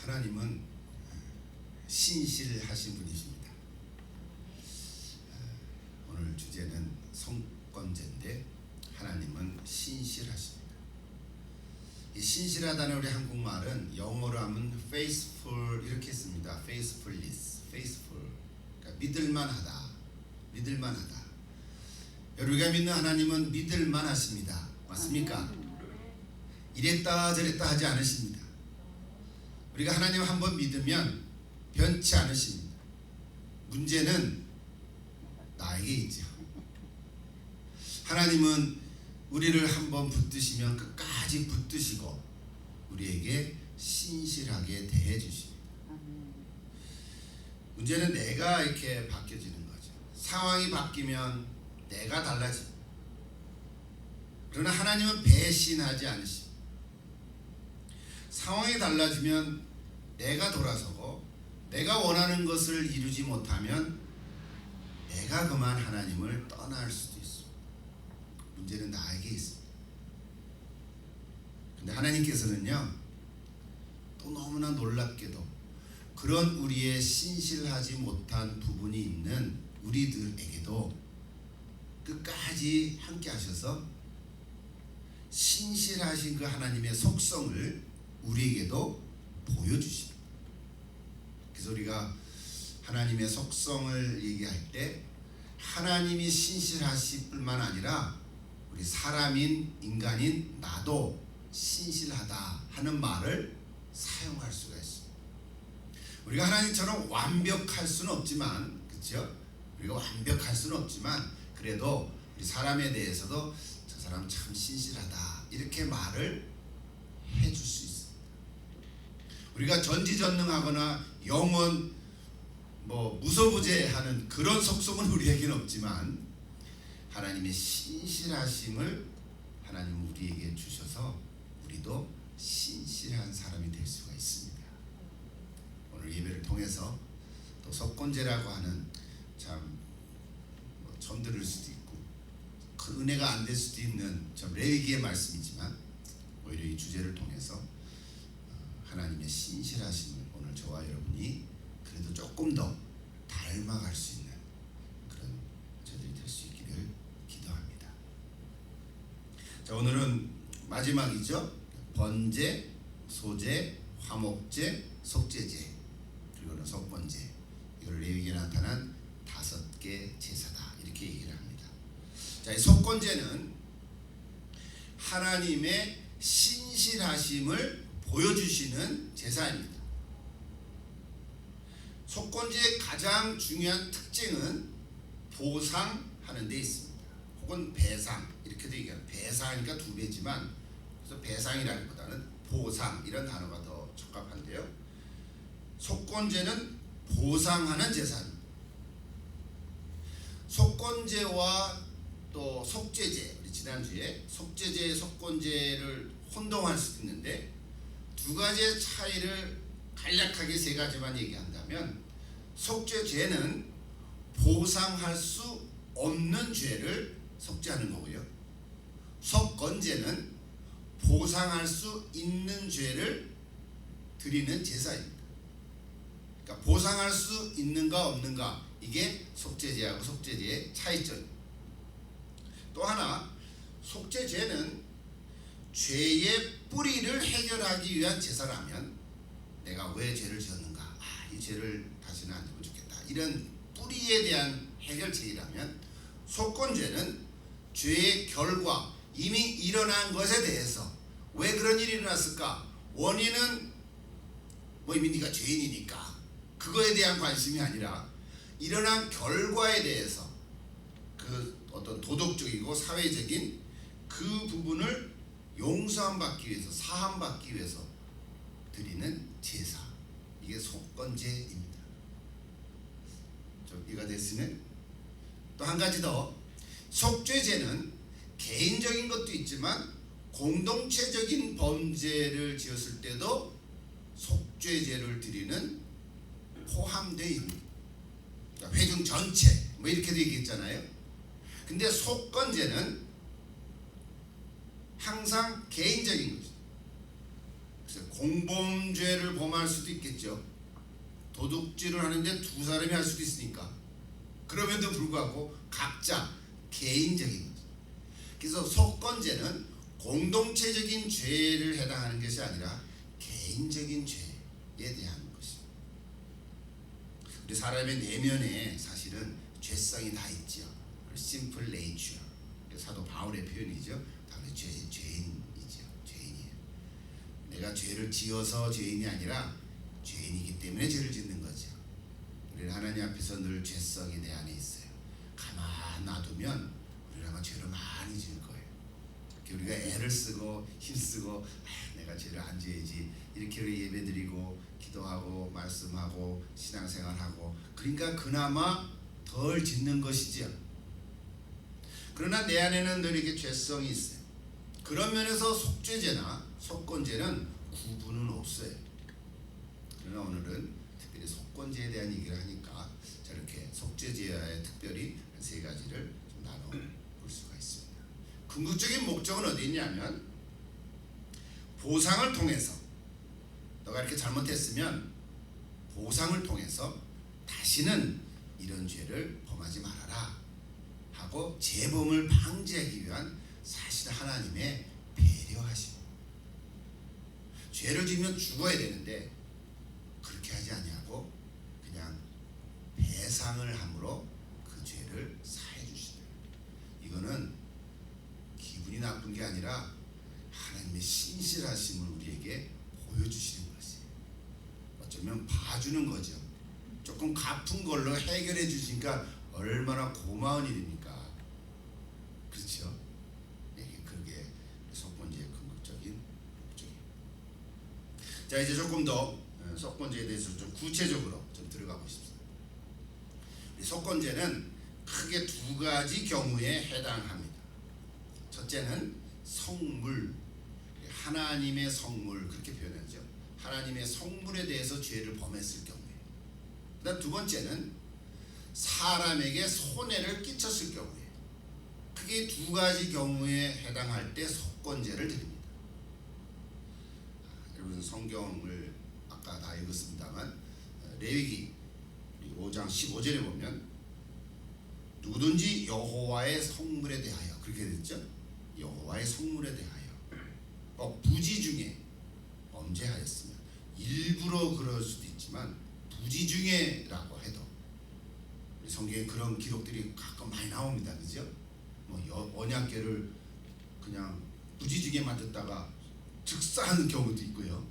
하나님은 신실하신 분이십니다. 오늘 주제는 성권제인데 하나님은 신실하십니다. 이 신실하다는 우리 한국말은 영어로 하면 faithful 이렇게 씁니다. faithfulness, faithful. 그러니까 믿을만하다, 믿을만하다. 우리가 믿는 하나님은 믿을만하십니다. 맞습니까? 이랬다 저랬다 하지 않으십니다. 우리가 하나님 한번 믿으면 변치 않으십니다. 문제는 나에게 있죠. 하나님은 우리를 한번 붙드시면 끝까지 붙드시고 우리에게 신실하게 대해 주십니다. 문제는 내가 이렇게 바뀌어지는 거죠. 상황이 바뀌면 내가 달라집니다. 그러나 하나님은 배신하지 않으십니다. 상황이 달라지면 내가 돌아서고 내가 원하는 것을 이루지 못하면 내가 그만 하나님을 떠날 수도 있습니다. 문제는 나에게 있습니다. 근데 하나님께서는요, 또 너무나 놀랍게도 그런 우리의 신실하지 못한 부분이 있는 우리들에게도 끝까지 함께 하셔서 신실하신 그 하나님의 속성을 우리에게도 보여주십니다. 그래서 우리가 하나님의 속성을 얘기할 때 하나님이 신실하실 뿐만 아니라 우리 사람인 인간인 나도 신실하다 하는 말을 사용할 수가 있습니다. 우리가 하나님처럼 완벽할 수는 없지만, 그렇죠? 우리가 완벽할 수는 없지만 그래도 우리 사람에 대해서도 저 사람 참 신실하다 이렇게 말을 해줄 수 있습니다. 우리가 전지전능하거나 영원 무소부재하는 그런 속성은 우리에게는 없지만 하나님의 신실하심을 하나님은 우리에게 주셔서 우리도 신실한 사람이 될 수가 있습니다. 오늘 예배를 통해서 또 속건제라고 하는 참 처음 들을 수도 있고 큰 은혜가 안 될 수도 있는 좀 레위기의 말씀이지만 오히려 이 주제를 통해서 하나님의 신실하심을 오늘 저와 여러분이 그래도 조금 더 닮아갈 수 있는 그런 저들이 될 수 있기를 기도합니다. 자, 오늘은 마지막이죠. 번제, 소제, 화목제, 속제제, 그리고는 속건제. 이걸 레위기에 나타난 5개 제사다 이렇게 얘기를 합니다. 자, 이 속건제는 하나님의 신실하심을 보여주시는 제사입니다. 속건제의 가장 중요한 특징은 보상하는 데 있습니다. 혹은 배상 이렇게도 얘기합니다. 배상이니까 2배지만 그래서 배상이라기보다는 보상 이런 단어가 더 적합한데요. 속건제는 보상하는 제사입니다. 속건제와 또 속제제, 우리 지난주에 속제제, 속건제를 혼동할 수 있는데 두 가지의 차이를 간략하게 3가지만 얘기한다면 속죄죄는 보상할 수 없는 죄를 속죄하는 거고요. 속건제는 보상할 수 있는 죄를 드리는 제사입니다. 그러니까 보상할 수 있는가 없는가 이게 속죄죄하고 속죄죄의 차이점입니다. 또 하나 속죄죄는 죄의 뿌리를 해결하기 위한 제사라면 내가 왜 죄를 지었는가, 이 죄를 다시는 안 되면 좋겠다 이런 뿌리에 대한 해결책이라면 속건죄는 죄의 결과 이미 일어난 것에 대해서 왜 그런 일이 일어났을까 원인은 이미 네가 죄인이니까 그거에 대한 관심이 아니라 일어난 결과에 대해서 그 어떤 도덕적이고 사회적인 그 부분을 용서받기 위해서 사함받기 위해서 드리는 제사 이게 속건제입니다. 좀 이해가 됐으면 또 한 가지 더 속죄제는 개인적인 것도 있지만 공동체적인 범죄를 지었을 때도 속죄제를 드리는 포함되어 있습니다. 그러니까 회중 전체 이렇게도 얘기했잖아요. 근데 속건제는 항상 개인적인 거죠. 그래서 공범죄를 범할 수도 있겠죠. 도둑질을 하는데 두 사람이 할 수도 있으니까. 그럼에도 불구하고 각자 개인적인 거죠. 그래서 속건죄는 공동체적인 죄를 해당하는 것이 아니라 개인적인 죄에 대한 것입니다. 우리 사람의 내면에 사실은 죄성이 다 있죠. 심플 네이처. 사도 바울의 표현이죠. 당연히 죄인이죠. 죄인이에요. 내가 죄를 지어서 죄인이 아니라 죄인이기 때문에 죄를 짓는 거죠. 우리는 하나님 앞에서 늘 죄성이 내 안에 있어요. 가만 놔두면 우리는 아마 죄를 많이 지을 거예요. 우리가 애를 쓰고 힘쓰고 내가 죄를 안 지어야지 이렇게 예배드리고 기도하고 말씀하고 신앙생활하고 그러니까 그나마 덜 짓는 것이지요. 그러나 내 안에는 늘 이렇게 죄성이 있어요. 그런 면에서 속죄죄나 속건죄는 구분은 없어요. 그러나 오늘은 특별히 속건죄에 대한 얘기를 하니까 저렇게 속죄죄에 특별히 세 가지를 좀 나눠볼 수가 있습니다. 궁극적인 목적은 어디 있냐면 보상을 통해서 너가 이렇게 잘못했으면 보상을 통해서 다시는 이런 죄를 범하지 말아라 하고 재범을 방지하기 위한 사실 하나님의 배려하심. 죄를 지으면 죽어야 되는데 그렇게 하지 아니하고 그냥 배상을 함으로 그 죄를 사해 주시다. 이거는 기분이 나쁜 게 아니라 하나님의 신실하심을 우리에게 보여주시는 것이에요. 어쩌면 봐주는 거죠. 조금 갚은 걸로 해결해 주시니까 얼마나 고마운 일입니까? 그렇죠? 그게 속건죄의 궁극적인 목적이에요. 자, 이제 조금 더 속건죄에 대해서 좀 구체적으로 좀 들어가고 싶습니다. 속건죄는 크게 두 가지 경우에 해당합니다. 첫째는 성물, 하나님의 성물 그렇게 표현하죠. 하나님의 성물에 대해서 죄를 범했을 경우에. 그다음 두 번째는 사람에게 손해를 끼쳤을 경우에. 크게 두 가지 경우에 해당할 때 속건죄를 드립니다. 여러분 성경을 아까 다 읽었습니다만 레위기 5장 15절에 보면 누구든지 여호와의 성물에 대하여 그렇게 됐죠. 여호와의 성물에 대하여 부지 중에 범죄하였으면 일부러 그럴 수도 있지만 부지 중에라고 해도 성경에 그런 기록들이 가끔 많이 나옵니다. 그죠? 언약궤를 그냥 부지 중에 만졌다가 즉사하는 경우도 있고요.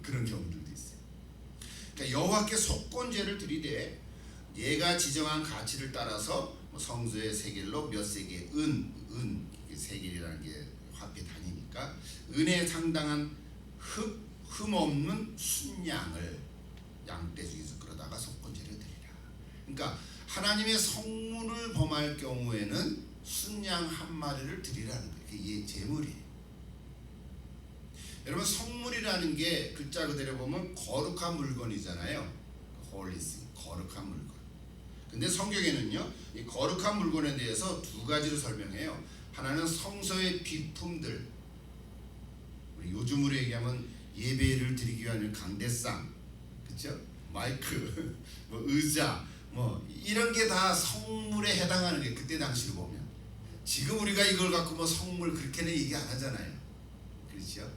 그런 경우들도 있어요. 그러니까 여호와께 속건죄를 드리되 얘가 지정한 가치를 따라서 성소의 세겔로 몇 세겔 은 세겔이라는 게 화폐 단위니까 은에 상당한 흠 없는 순양을 양떼 중에서 끌어다가 속건죄를 드리라. 그러니까 하나님의 성물을 범할 경우에는 순양 한 마리를 드리라는 거예요. 그게 제물이에요. 여러분 성물이라는 게 글자 그대로 보면 거룩한 물건이잖아요. 홀리스, 거룩한 물건. 근데 성경에는요, 이 거룩한 물건에 대해서 두 가지로 설명해요. 하나는 성소의 비품들. 우리 요즘으로 얘기하면 예배를 드리기 위한 강대상, 그렇죠? 마이크, 의자, 이런 게 다 성물에 해당하는 게 그때 당시로 보면. 지금 우리가 이걸 갖고 성물 그렇게는 얘기 안 하잖아요. 그렇죠?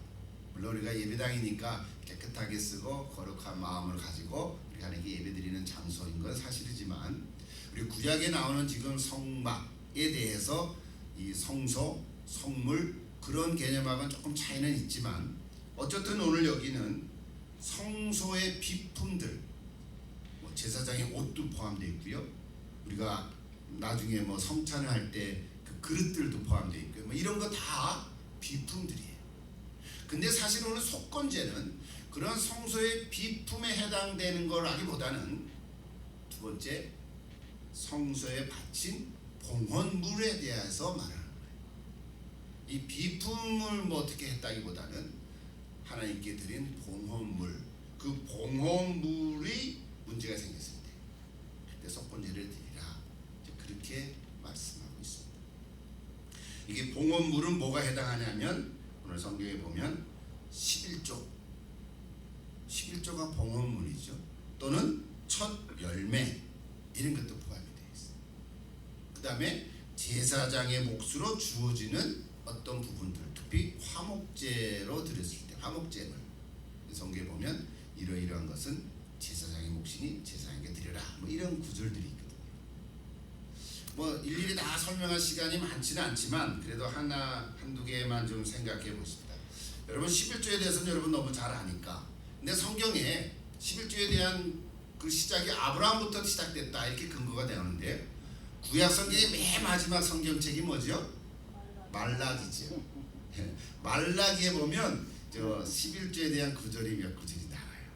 물론 우리가 예배당이니까 깨끗하게 쓰고 거룩한 마음을 가지고 우리가 하나님께 예배드리는 장소인 건 사실이지만 우리 구약에 나오는 지금 성막에 대해서 이 성소, 성물 그런 개념하고는 조금 차이는 있지만 어쨌든 오늘 여기는 성소의 비품들, 제사장의 옷도 포함되어 있고요. 우리가 나중에 성찬을 할 때 그 그릇들도 포함되어 있고요. 이런 거 다 비품들이에요. 근데 사실 오늘 속건죄는 그런 성소의 비품에 해당되는 거라기보다는 두 번째 성소에 바친 봉헌물에 대해서 말하는 거예요. 이 비품을 어떻게 했다기보다는 하나님께 드린 봉헌물, 그 봉헌물이 문제가 생겼을 때 그때 속건죄를 드리라 그렇게 말씀하고 있습니다. 이게 봉헌물은 뭐가 해당하냐면 오늘 성경에 보면 11조 11조가 봉헌물이죠. 또는 첫 열매 이런 것도 포함이 되어 있어요. 그 다음에 제사장의 몫으로 주어지는 어떤 부분들, 특히 화목제로 드렸을 때 화목제물, 성경에 보면 이러이러한 것은 제사장의 몫이니 제사장에게 드려라, 뭐 이런 구절들이 있거든요. 뭐 일일이 다 설명할 시간이 많지는 않지만 그래도 한두 개만 좀 생각해 보십니다. 여러분 11조에 대해서는 여러분 너무 잘 아니까. 근데 성경에 11조에 대한 그 시작이 아브라함부터 시작됐다 이렇게 근거가 되는데, 구약 성경의 맨 마지막 성경책이 뭐죠? 말라기죠. 말라기에 보면 저 11조에 대한 구절이 몇 구절이 나와요.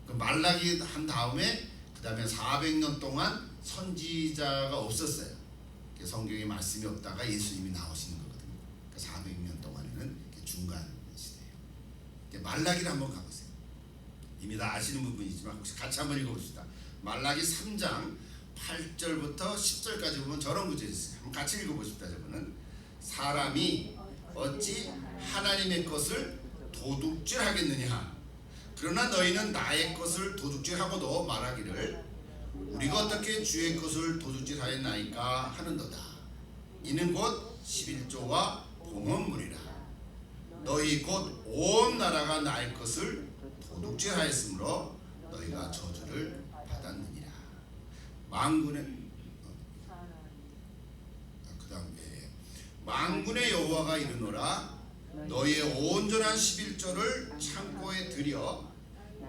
그 말라기 한 다음에 그 다음에 400년 동안 선지자가 없었어요. 성경에 말씀이 없다가 예수님이 나오시는 거거든요. 그러니까 400년 동안에는 중간 시대예요. 말라기를 한번 가보세요. 이미 다 아시는 부분이지만 혹시 같이 한번 읽어봅시다. 말라기 3장 8절부터 10절까지 보면 저런 구절이 있어요. 한번 같이 읽어보십시다. 저분은 사람이 어찌 하나님의 것을 도둑질하겠느냐. 그러나 너희는 나의 것을 도둑질하고도 말하기를 우리가 어떻게 주의 것을 도둑질하였나이까 하는도다. 이는 곧 11조와 봉헌물이라. 너희 곧 온 나라가 나의 것을 도둑질하였으므로 너희가 저주를 받았느니라. 만군의 여호와가 이르노라. 너희의 온전한 11조를 창고에 들여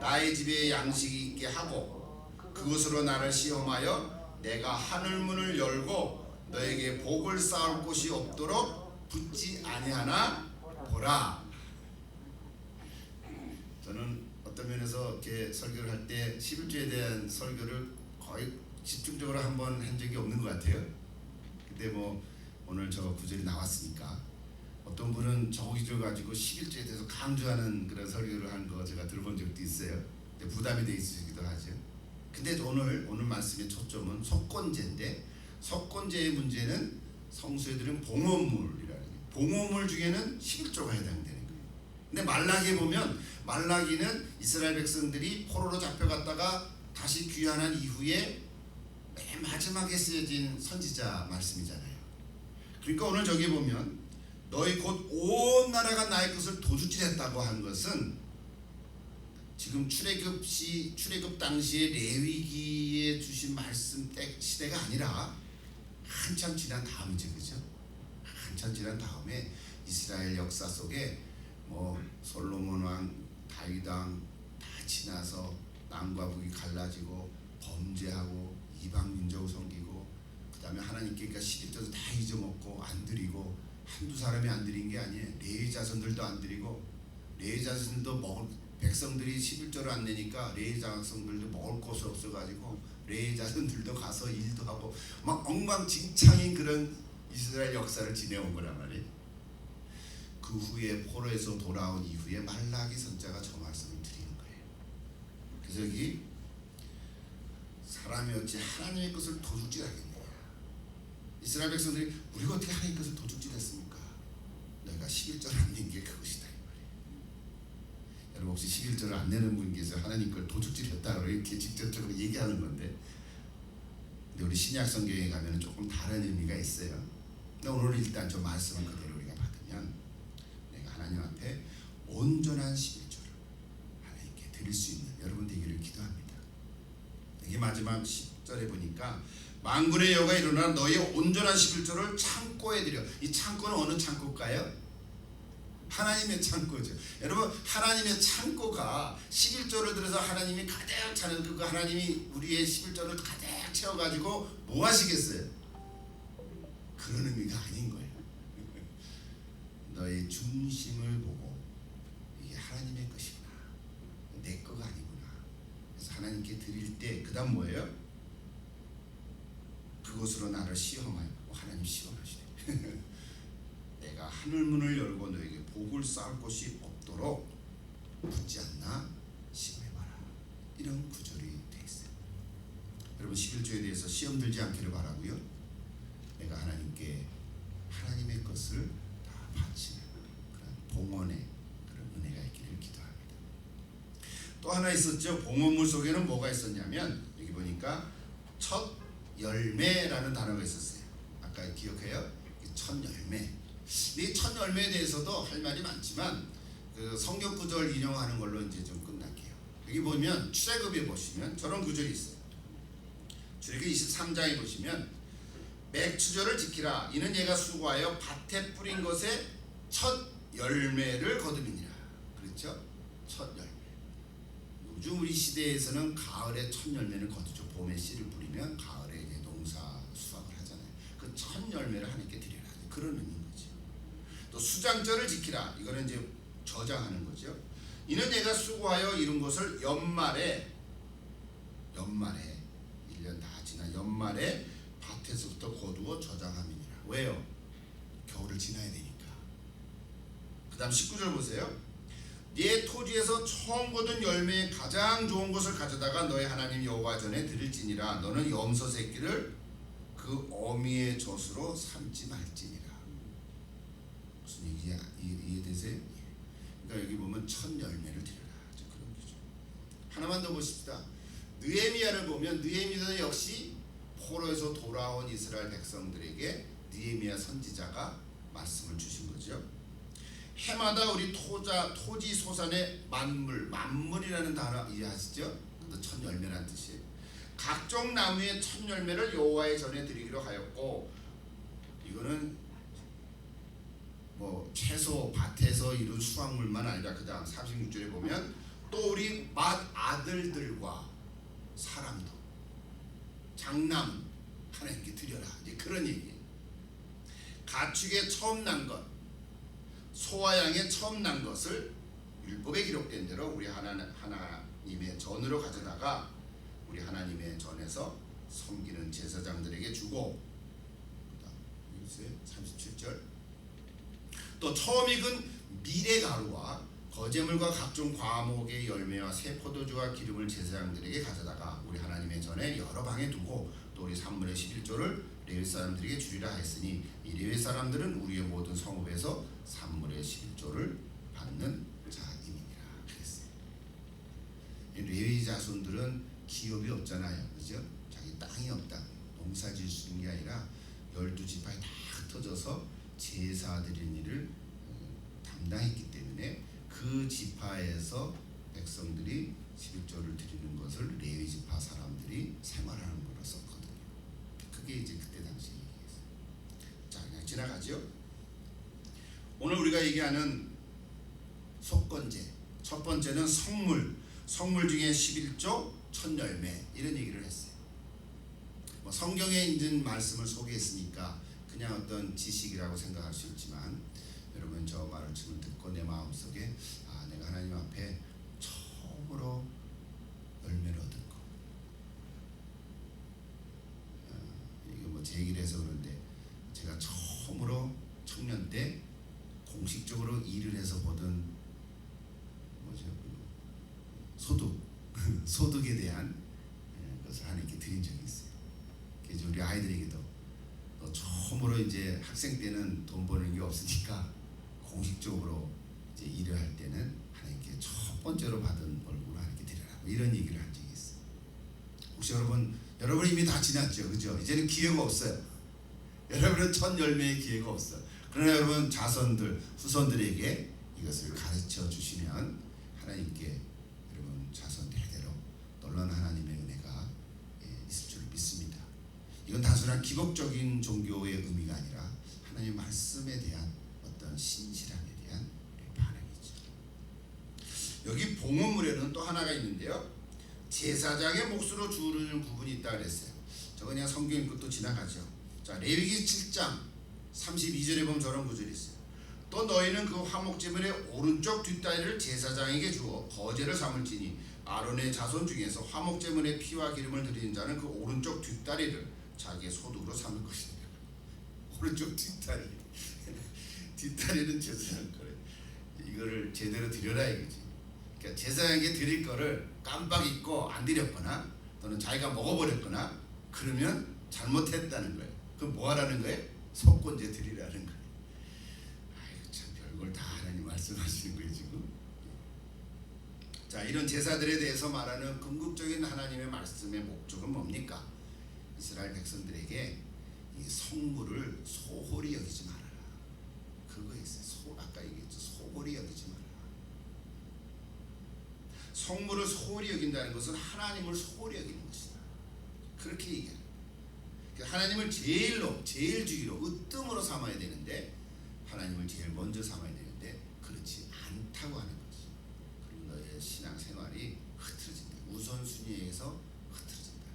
나의 집에 양식이 있게 하고 그것으로 나를 시험하여 내가 하늘문을 열고 너에게 복을 쌓을 곳이 없도록 붙지 아니하나 보라. 저는 어떤 면에서 이렇게 설교를 할 때 11조에 대한 설교를 거의 집중적으로 한번 한 적이 없는 것 같아요. 근데 뭐 오늘 저 구절이 나왔으니까 어떤 분은 저 구절 가지고 11조에 대해서 강조하는 그런 설교를 한 거 제가 들어본 적도 있어요. 근데 부담이 돼 있으시기도 하죠. 근데 오늘 말씀의 초점은 속건제인데, 속건제의 문제는 성수에 드린 봉헌물이라는 거예요. 봉헌물 중에는 11조가 해당되는 거예요. 근데 말라기에 보면 말라기는 이스라엘 백성들이 포로로 잡혀갔다가 다시 귀환한 이후에 맨 마지막에 쓰여진 선지자 말씀이잖아요. 그러니까 오늘 저기 보면 너희 곧 온 나라가 나의 것을 도둑질했다고 한 것은 지금 출애굽 당시에 레위기에 주신 말씀 시대가 아니라 한참 지난 다음이죠, 그죠? 한참 지난 다음에 이스라엘 역사 속에 뭐 솔로몬 왕, 다윗 왕 다 지나서 남과 북이 갈라지고 범죄하고 이방 민족 섬기고, 그 다음에 하나님께 11조도 다 잊어먹고 안 드리고, 한두 사람이 안 드린 게 아니에요. 레위 자손들도 안 드리고, 레위 자손들도 백성들이 11조를 안 내니까 레위 자손들도 먹을 곳이 없어가지고 레위 자손들도 가서 일도 하고 막 엉망진창인 그런 이스라엘 역사를 지내온 거란 말이에요. 그 후에 포로에서 돌아온 이후에 말라기 선자가 저 말씀을 드리는 거예요. 그래서 여기 사람이 어찌 하나님의 것을 도둑질하겠느냐. 이스라엘 백성들이 우리가 어떻게 하나님의 것을 도둑질했습니까? 너희가 11조를 안 낸 게 그것이다. 여러분 혹시 11조를 안 내는 분께서 하나님 걸 도둑질했다고 이렇게 직접적으로 얘기하는 건데, 근데 우리 신약 성경에 가면 조금 다른 의미가 있어요. 근데 오늘 일단 저 말씀을 그대로 우리가 받으면 내가 하나님 앞에 온전한 11조를 하나님께 드릴 수 있는 여러분 되기를 기도합니다. 이게 마지막 10절에 보니까 만군의 여호와가 일어나 너희 온전한 11조를 창고에 드려. 이 창고는 어느 창고일까요? 하나님의 창고죠. 여러분 하나님의 창고가 11조를 들어서 하나님이 가득 차는 그 하나님이 우리의 11조를 가득 채워가지고 뭐 하시겠어요? 그런 의미가 아닌 거예요. 너의 중심을 보고 이게 하나님의 것이구나, 내 거가 아니구나. 그래서 하나님께 드릴 때 그 다음 뭐예요? 그것으로 나를 시험하여. 하나님 시험하시네. 내가 하늘문을 열고 너에게 복을 쌓을 곳이 없도록 붙지 않나 시험해봐라. 이런 구절이 되어 있어요. 여러분 11조에 대해서 시험 들지 않기를 바라고요. 내가 하나님께 하나님의 것을 다 바치는 그런 봉헌의 그런 은혜가 있기를 기도합니다. 또 하나 있었죠. 봉헌물 속에는 뭐가 있었냐면 여기 보니까 첫 열매라는 단어가 있었어요. 아까 기억해요? 첫 열매. 이 첫 열매에 대해서도 할 말이 많지만 그 성경 구절 인용하는 걸로 이제 좀 끝날게요. 여기 보면 출애굽에 보시면 저런 구절이 있어요. 출애굽 23장에 보시면 맥추절을 지키라. 이는 얘가 수고하여 밭에 뿌린 것의 첫 열매를 거두니라. 그렇죠? 첫 열매. 요즘 우리 시대에서는 가을에 첫 열매를 거두죠. 봄에 씨를 뿌리면 가을에 이제 농사 수확을 하잖아요. 그 첫 열매를 하나님께 드리라. 그런 의미인 거죠. 또 수장절을 지키라. 이거는 이제 저장하는 거죠. 이는 얘가 수고하여 이룬 것을 연말에 1년 다 지나 연말에 밭에서부터 거두어 저장함이니라. 왜요? 겨울을 지나야 되니까. 그 다음 19절 보세요. 네 토지에서 처음 거둔 열매의 가장 좋은 것을 가져다가 너의 하나님 여호와 전에 드릴지니라. 너는 염소 새끼를 그 어미의 젖으로 삼지 말지니라. 무슨 얘기야? 이해되세요? 그러니까 여기 보면 첫 열매를 드려라. 그런 거죠. 하나만 더 보십시다. 느헤미야를 보면 느헤미야는 역시 포로에서 돌아온 이스라엘 백성들에게 느헤미야 선지자가 말씀을 주신 거죠. 해마다 우리 토지 소산의 만물이라는 단어 이해하시죠? 첫 열매라는 뜻이에요. 각종 나무의 첫 열매를 여호와의 전에 드리기로 하였고, 이거는 뭐 채소 밭에서 이룬 수확물만 아니라 그 다음 36절에 보면 또 우리 맏 아들들과 사람도 장남 하나님께 드려라. 이제 그런 얘기예요. 가축의 처음 난 것, 소와 양의 처음 난 것을 율법에 기록된 대로 우리 하나님의 전으로 가져다가 우리 하나님의 전에서 섬기는 제사장들에게 주고, 그다음 37절 또 처음 익은 미레가루와 거제물과 각종 과목의 열매와 새 포도주와 기름을 제사장들에게 가져다가 우리 하나님의 전에 여러 방에 두고, 또 우리 산물의 11조를 레위 사람들에게 주리라 했으니 이 레위 사람들은 우리의 모든 성읍에서 산물의 11조를 받는 자임이니라 그랬어요. 레위 자손들은 기업이 없잖아요. 그죠? 자기 땅이 없다. 농사 지을 수 있는 게 아니라 12지파에 다 흩어져서 제사 드리는 일을 담당했기 때문에 그 지파에서 백성들이 11조를 드리는 것을 레위 지파 사람들이 생활하는 거로 썼거든요. 그게 이제 그때 당시 얘기였어요. 자, 그냥 지나가죠. 오늘 우리가 얘기하는 속건제, 첫 번째는 성물 중에 11조 첫 열매, 이런 얘기를 했어요. 뭐 성경에 있는 말씀을 소개했으니까 그냥 어떤 지식이라고 생각할 수 있지만, 여러분 저 말씀을 듣고 내 마음속에 내가 하나님 앞에 처음으로 열매를 얻은 거, 이게 뭐 제 얘기를 해서 그런데 제가 처음으로 청년 때 공식적으로 일을 해서 받은 소득에 대한 것을 하나님께 드린 적이 있어요. 그래서 우리 아이들에게도 너 처음으로 이제 학생 때는 돈 버는 게 없으니까 공식적으로 이제 일을 할 때는 하나님께 첫 번째로 받은 월급을 하나님께 드려라. 뭐 이런 얘기를 한 적이 있어요. 혹시 여러분 이미 다 지났죠, 그죠? 이제는 기회가 없어요. 여러분은 첫 열매의 기회가 없어. 그러나 여러분 자손들, 후손들에게 이것을 가르쳐 주시면 하나님께 여러분 자손 대대로 놀라운 하나님의 은혜가 있을 줄 믿습니다. 이건 단순한 기복적인 종교의 의미가 아니라 하나님의 말씀에 대한 어떤 신실함에 대한 반응이죠. 여기 봉헌물에는 또 하나가 있는데요. 제사장의 몫으로 주는 부분이 있다 그랬어요. 저거 그냥 성경 읽고 또 지나가죠. 자, 레위기 7장 32절에 보면 저런 구절이 있어요. 또 너희는 그 화목제물의 오른쪽 뒷다리를 제사장에게 주어 거제를 삼을지니 아론의 자손 중에서 화목제물의 피와 기름을 드리는 자는 그 오른쪽 뒷다리를 자기의 소득으로 삼을 것이니라. 오른쪽 뒷다리 뒷다리는 제사장 거래. 이거를 제대로 드려라 이거지. 그러니까 제사장에게 드릴 거를 깜빡 잊고 안 드렸거나 또는 자기가 먹어버렸거나 그러면 잘못했다는 거예요. 그럼 뭐 하라는 거예요? 속건제 드리라는 거예요. 아이고 참 별걸 다 하나님 말씀하시는 거예요 지금. 자, 이런 제사들에 대해서 말하는 궁극적인 하나님의 말씀의 목적은 뭡니까? 이스라엘 백성들에게 이 성물을 소홀히 여기지 말아라. 그거 있어요. 아까 얘기했죠. 소홀히 여기지 말아라. 성물을 소홀히 여긴다는 것은 하나님을 소홀히 여기는 것이다. 그렇게 얘기해요. 하나님을 제일 주기로 으뜸으로 삼아야 되는데 하나님을 제일 먼저 삼아야 되는데 그렇지 않다고 하는 거지. 그리고 너의 신앙 생활이 흐트러진다. 우선순위에 의해서 흐트러진다.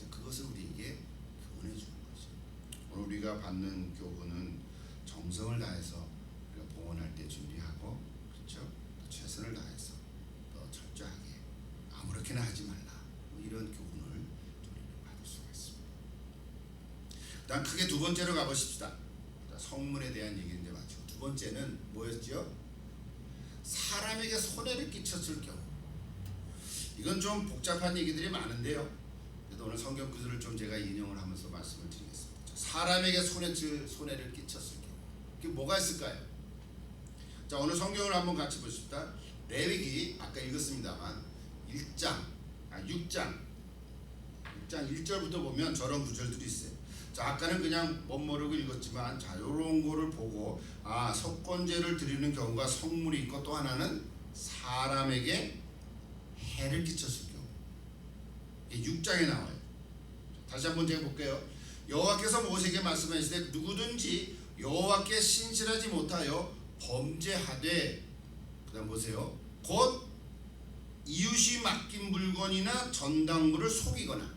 그것을 우리에게 교훈해 주는 거죠. 오늘 우리가 받는 교훈은 정성을 다해서 우리가 봉헌할 때 준비하고, 그렇죠? 최선을 다해서 더 철저하게 아무렇게나 하지 말라. 이런 교훈을 우리는 받을 수가 있습니다. 일단 크게 두 번째로 가보십시다. 성문에 대한 얘기인데 맞죠. 두 번째는 뭐였죠? 사람에게 손해를 끼쳤을 경우. 이건 좀 복잡한 얘기들이 많은데요. 그래도 오늘 성경 구절을 좀 제가 인용을 하면서 말씀을 드리겠습니다. 사람에게 손해를 끼쳤을 경우. 그게 뭐가 있을까요? 자, 오늘 성경을 한번 같이 보십시다. 레위기 아까 읽었습니다만 6장 1절부터 보면 저런 구절들이 있어요. 자, 아까는 그냥 멋모르고 읽었지만, 자, 요런 거를 보고, 아, 속건제를 드리는 경우가 성물이 있고, 또 하나는 사람에게 해를 끼쳤을 경우. 이게 6장에 나와요. 다시 한번 제가 볼게요. 여호와께서 모세에게 말씀하시되 누구든지 여호와께 신실하지 못하여 범죄하되, 그다음 보세요. 곧 이웃이 맡긴 물건이나 전당물을 속이거나.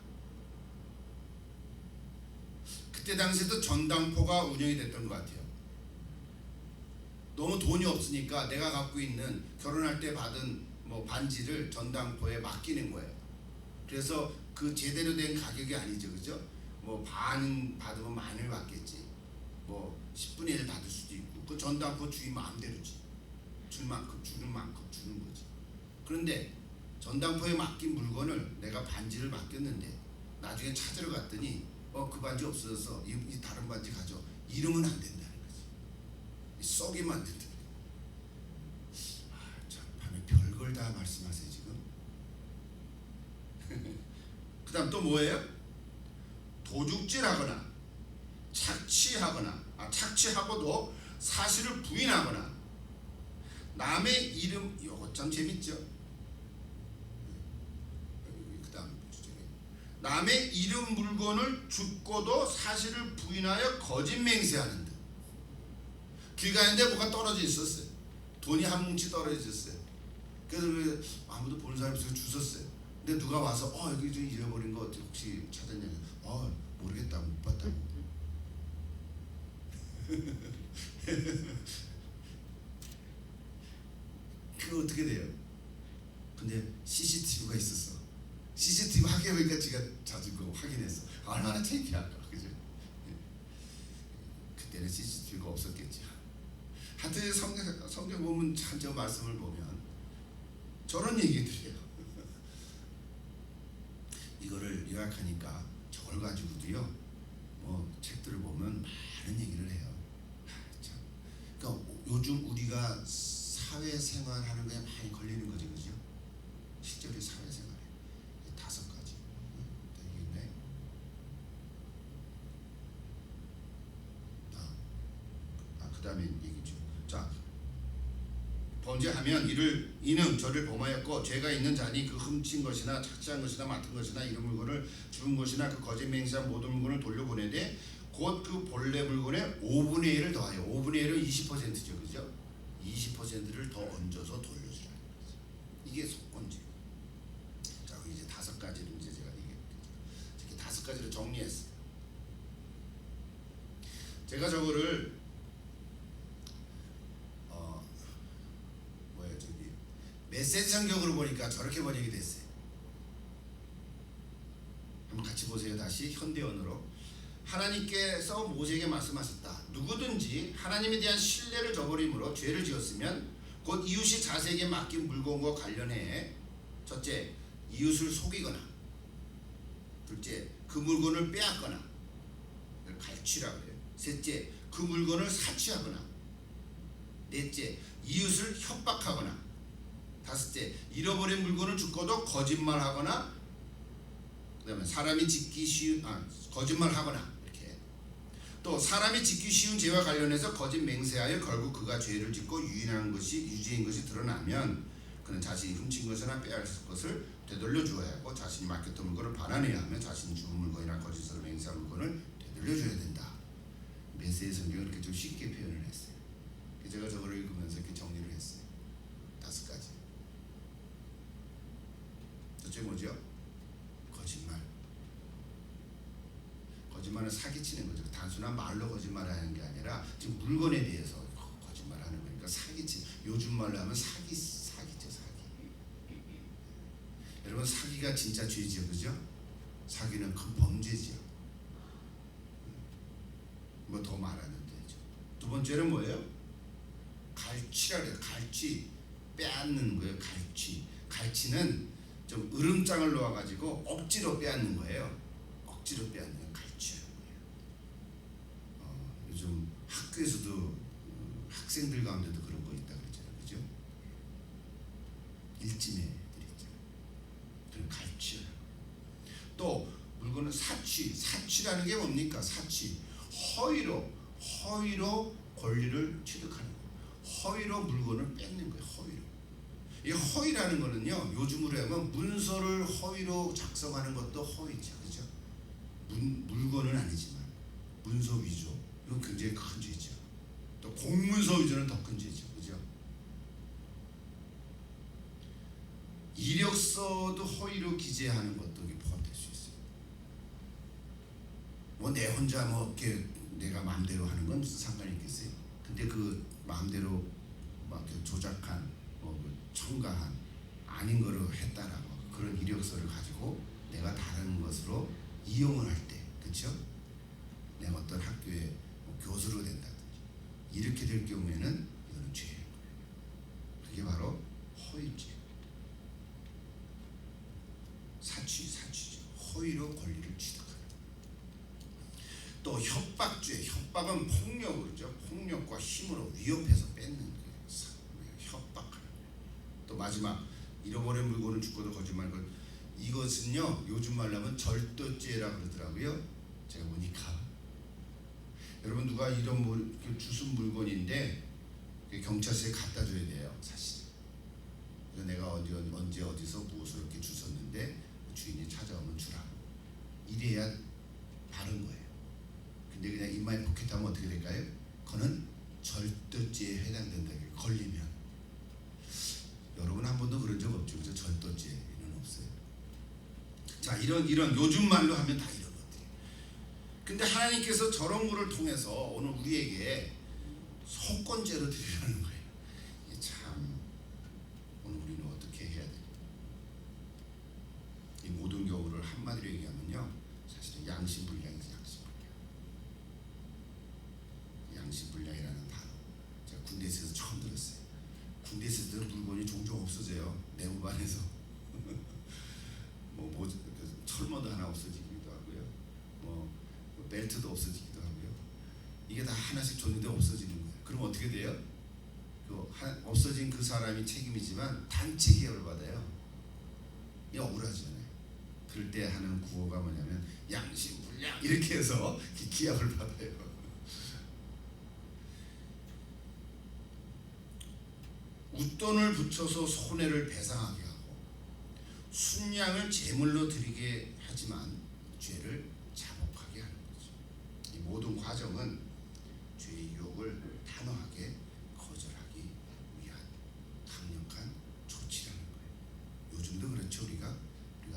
그때 당시에도 전당포가 운영이 됐던 것 같아요. 너무 돈이 없으니까 내가 갖고 있는 결혼할 때 받은 뭐 반지를 전당포에 맡기는 거예요. 그래서 그 제대로 된 가격이 아니죠, 그죠? 뭐 반 받으면 만을 받겠지. 뭐 10분의 1 받을 수도 있고. 그 전당포 주인 마음대로지. 줄 만큼 주는 만큼 주는 거지. 그런데 전당포에 맡긴 물건을 내가 반지를 맡겼는데 나중에 찾으러 갔더니 그 반지 없어져서 이 다른 반지 가져. 이러면 안 된다는 거지. 썩이면 안 된다. 참, 밤에 별걸 다 말씀하세요 지금. 그 다음 또 뭐예요? 도둑질하거나 착취하고도 사실을 부인하거나 남의 이름, 이거 참 재밌죠? 남의 이름 물건을 줍고도 사실을 부인하여 거짓 맹세하는 듯. 길 가는데 뭐가 떨어져 있었어요. 돈이 한 뭉치 떨어져 있었어요. 그래서 아무도 보는 사람이 없어서 주웠어요. 근데 누가 와서 여기 좀 잃어버린 거 어떻게 혹시 찾았냐? 모르겠다, 못 봤다고. 그거 어떻게 돼요? 근데 CCTV가 있었어. CCTV 확인해보니까 지가 자주 그거 확인했어. 얼마나 창피할까, 그죠? 그때는 CCTV가 없었겠죠. 하여튼 성경 보면 참 저 말씀을 보면 저런 얘기들이에요. 이거를 요약하니까 저걸 가지고도요, 뭐 책들을 보면 많은 얘기를 해요. 참. 그러니까 요즘 우리가 사회생활하는 거에 많이 걸리는 거죠, 그죠? 실제로 사회생활. 5가지. 되겠네. 그 다음에 얘기죠. 자, 범죄하면 이는 저를 범하였고 죄가 있는 자니 그 훔친 것이나 착취한 것이나 맡은 것이나 이런 물건을 주운 것이나 그 거짓 맹세한 모든 물건을 돌려보내되 곧 그 본래 물건의 5분의 1을 더하여 5분의 1은 20%죠, 그죠? 20%를 더 얹어서 돌려주라는 거죠. 이게 속건제. 이제 5가지를 이제 제가 이렇게 5가지를 정리했어요. 제가 저거를 메시지 성경으로 보니까 저렇게 번역이 됐어요. 한번 같이 보세요. 다시 현대언어로. 하나님께서 모세에게 말씀하셨다. 누구든지 하나님에 대한 신뢰를 저버림으로 죄를 지었으면 곧 이웃이 자세에게 맡긴 물건과 관련해 첫째, 이웃을 속이거나, 둘째, 그 물건을 빼앗거나, 갈취라고 해요. 셋째, 그 물건을 사취하거나, 넷째, 이웃을 협박하거나, 다섯째, 잃어버린 물건을 죽고도 거짓말하거나, 그다음에 사람이 짓기 쉬운 거짓말하거나, 이렇게 또 사람이 짓기 쉬운 죄와 관련해서 거짓 맹세하여 결국 그가 죄를 짓고 유죄인 것이 드러나면 그는 자신이 훔친 것이나 빼앗을 것을 되돌려 주어야 하고, 자신이 맡겼던 물건을 반환해야 하며 자신이 주운 물건이나 거짓으로 맹세한 물건을 되돌려 줘야 된다. 메시지 성경을 이렇게 좀 쉽게 표현을 했어요. 제가 저거를 읽으면서 이렇게 정리를 했어요. 5가지. 첫째 뭐죠? 거짓말. 거짓말은 사기치는 거죠. 단순한 말로 거짓말하는 게 아니라 지금 물건에 대해서 거짓말하는 거니까 사기치. 요즘 말로 하면 사기죠, 사기. 여러분, 사기가 진짜 죄죠, 그죠? 사기는 큰 범죄죠. 뭐 더 말하면 되죠. 두 번째는 뭐예요? 갈취라 그래요. 갈취, 빼앗는 거예요. 갈취는 좀 으름장을 놓아가지고 억지로 빼앗는 거예요. 억지로 빼앗는 거 갈취하는 거예요. 요즘 학교에서도 학생들 가운데도 그런 거 있다 그랬잖아요, 그죠? 일진애들이 있잖아요. 그런 갈취. 또 물건은 사취라는 게 뭡니까? 사취. 허위로 권리를 취득하는 거예요. 허위로 물건을 뺏는 거예요. 허위로. 이 허위라는 거는요, 요즘으로 하면 문서를 허위로 작성하는 것도 허위죠, 그죠? 물건은 아니지만 문서 위조, 이건 굉장히 큰 죄죠. 또 공문서 위조는 더 큰 죄죠, 그죠? 이력서도 허위로 기재하는 것도 포함될 수 있어요. 뭐 내 혼자 뭐 이렇게 내가 마음대로 하는 건 무슨 상관이 있겠어요? 근데 그 마음대로 막 조작한, 첨가한 아닌 거로 했다라고 그런 이력서를 가지고 내가 다른 것으로 이용을 할 때, 그렇죠? 내가 어떤 학교에 교수로 된다든지 이렇게 될 경우에는 이거는 죄예요. 그게 바로 허위죄. 사취죠. 허위로 권리를 취득하는. 또 협박죄. 협박은 폭력이죠. 폭력과 힘으로 위협해서 뺏는 거예요. 협박하는 거예요. 또 마지막, 잃어버린 물건을 죽고도 거짓말. 이것은요, 요즘 말로 하면 절도죄라고 그러더라고요. 제가 보니까 여러분, 누가 이런 주운 물건인데 경찰서에 갖다 줘야 돼요, 사실. 내가 언제 어디서 무엇을 이렇게 주웠는데 주인이 찾아오면 주라. 이래야 바른 거예요. 근데 그냥 입마에 포켓하면 어떻게 될까요? 그거는 절도죄에 해당된다. 걸리면. 여러분 한 번도 그런 적 없죠, 그죠? 절도죄는 없어요. 자, 이런 요즘 말로 하면 다 이런 것들이에요. 근데 하나님께서 저런 거를 통해서 오늘 우리에게 속건죄로 드리라는 거예요. 이게 참, 오늘 우리는 어떻게 해야 돼요? 이 모든 경우를 한마디로 얘기하면요, 사실은 양심불량이죠. 양심불량이라는 단어, 제가 군대에서 처음 들었어요. 군대에서 물건이 종종 없어져요. 내무반에서 철모도 하나 없어지기도 하고요. 벨트도 없어지기도 하고요. 이게 다 하나씩 줬는데 없어지는 거예요. 그럼 어떻게 돼요? 없어진 그 사람이 책임이지만 단체 기합을 받아요. 이게 억울하잖아요. 그럴 때 하는 구호가 뭐냐면 양심불량 이렇게 해서 기합을 받아요. 웃돈을 붙여서 손해를 배상하게 하고 순양을 제물로 드리게 하지만 죄를 자복하게 하는 거죠. 이 모든 과정은 죄의 유혹을 단호하게 거절하기 위한 강력한 조치라는 거예요. 요즘도 그렇죠. 우리가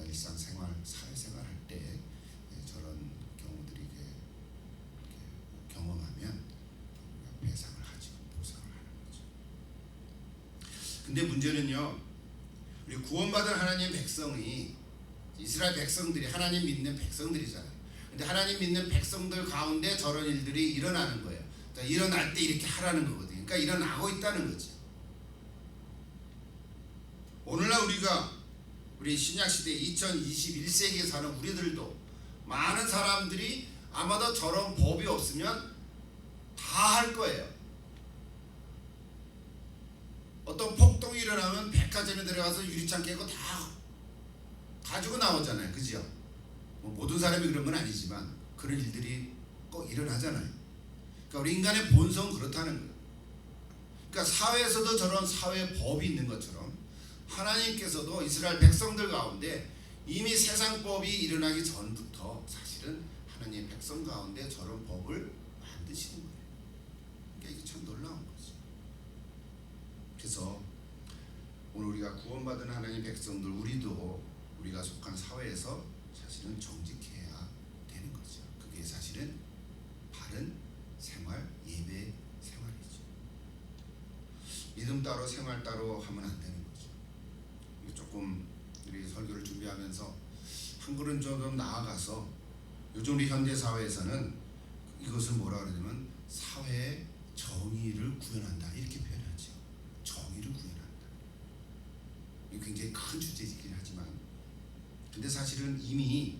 일상생활, 사회생활 할 때 저런 경우들이 이렇게 경험하면 배상을 하죠. 보상을 하는 거죠. 근데 문제는요, 우리 구원받은 하나님 백성이, 이스라엘 백성들이 하나님 믿는 백성들이잖아요. 근데 하나님 믿는 백성들 가운데 저런 일들이 일어나는 거예요. 그러니까 일어날 때 이렇게 하라는 거거든요. 그러니까 일어나고 있다는 거죠. 오늘날 우리 신약시대 2021세기에 사는 우리들도 많은 사람들이 아마도 저런 법이 없으면 다 할 거예요. 어떤 폭동이 일어나면 백화점 백화점에 들어가서 유리창 깨고 다 가지고 나오잖아요. 그죠? 뭐 모든 사람이 그런 건 아니지만 그런 일들이 꼭 일어나잖아요. 그러니까 우리 인간의 본성은 그렇다는 거예요. 그러니까 사회에서도 저런 사회 법이 있는 것처럼 하나님께서도 이스라엘 백성들 가운데 이미 세상법이 일어나기 전부터 사실은 하나님의 백성 가운데 저런 법을 만드시는 거예요. 그러니까 이게 참 놀라운 거죠. 그래서 오늘 우리가 구원받은 하나님의 백성들, 우리도 우리가 속한 사회에서 사실은 정직해야 되는 거죠. 그게 사실은 바른 생활, 예배 생활이죠. 믿음 따로 생활 따로 하면 안 되는 거죠. 이게 조금 우리 설교를 준비하면서 한 걸음 좀 나아가서 요즘 우리 현대 사회에서는 이것을 뭐라 그러냐면 사회의 정의를 구현한다 이렇게 표현하죠. 정의를 구현한다. 이게 굉장히 큰 주제이긴 하지만 근데 사실은 이미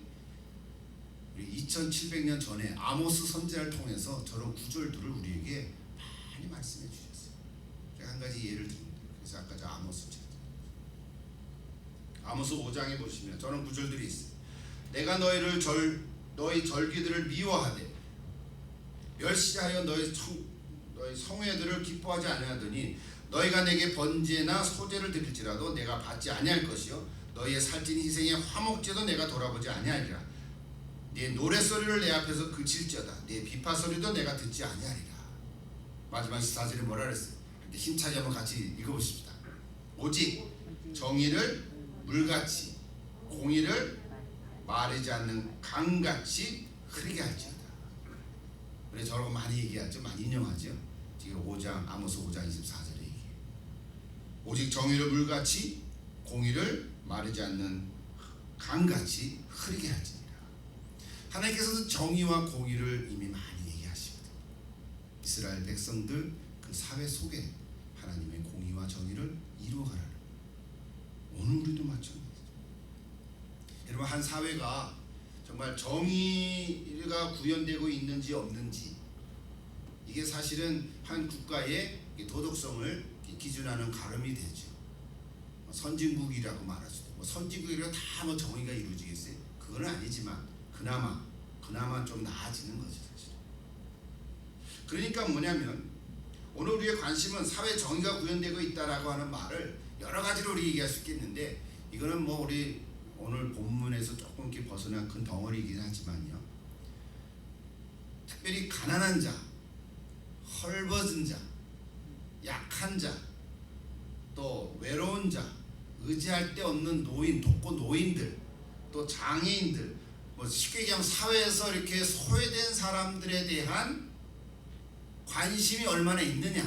우리 2700년 전에 아모스 선지자를 통해서 저런 구절들을 우리에게 많이 말씀해 주셨어요. 제가 한 가지 예를 드립니다. 그래서 아까 저 아모스 5장에 보시면 저런 구절들이 있어요. 내가 너희 절기들을 미워하되 멸시하여 너희 성회들을 기뻐하지 아니하더니 너희가 내게 번제나 소제를 드릴지라도 내가 받지 아니할 것이요 너희의 살찐 희생의 화목제도 내가 돌아보지 아니하리라. 네 노랫소리를 내 앞에서 그칠지어다. 네 비파소리도 내가 듣지 아니하리라. 마지막 14절에 뭐라 그랬어요? 힘차게 한번 같이 읽어보십시다. 오직 정의를 물같이 공의를 마르지 않는 강같이 흐르게 할지어다. 우리 저런 거 많이 얘기하죠. 많이 인용하죠. 지금 5장 아모스 5장 24절에 얘기해요. 오직 정의를 물같이 공의를 마르지 않는 강같이 흐르게 할지니라. 하나님께서는 정의와 공의를 이미 많이 얘기하시거든요. 이스라엘 백성들 그 사회 속에 하나님의 공의와 정의를 이루어가라는 오늘 우리도 마찬가지죠. 여러분 한 사회가 정말 정의가 구현되고 있는지 없는지 이게 사실은 한 국가의 도덕성을 기준하는 가름이 되죠. 선진국이라고 말할 수도 있고 선진국이라고 다 뭐 정의가 이루어지겠어요? 그건 아니지만 그나마 좀 나아지는 거죠 사실. 그러니까 뭐냐면 오늘 우리의 관심은 사회 정의가 구현되고 있다라고 하는 말을 여러 가지로 우리 얘기할 수 있겠는데 이거는 뭐 우리 오늘 본문에서 조금 이렇게 벗어난 큰 덩어리이긴 하지만요. 특별히 가난한 자, 헐벗은 자, 약한 자, 또 외로운 자, 의지할 데 없는 노인, 독거 노인들, 또 장애인들, 뭐 쉽게 얘기하면 사회에서 이렇게 소외된 사람들에 대한 관심이 얼마나 있느냐,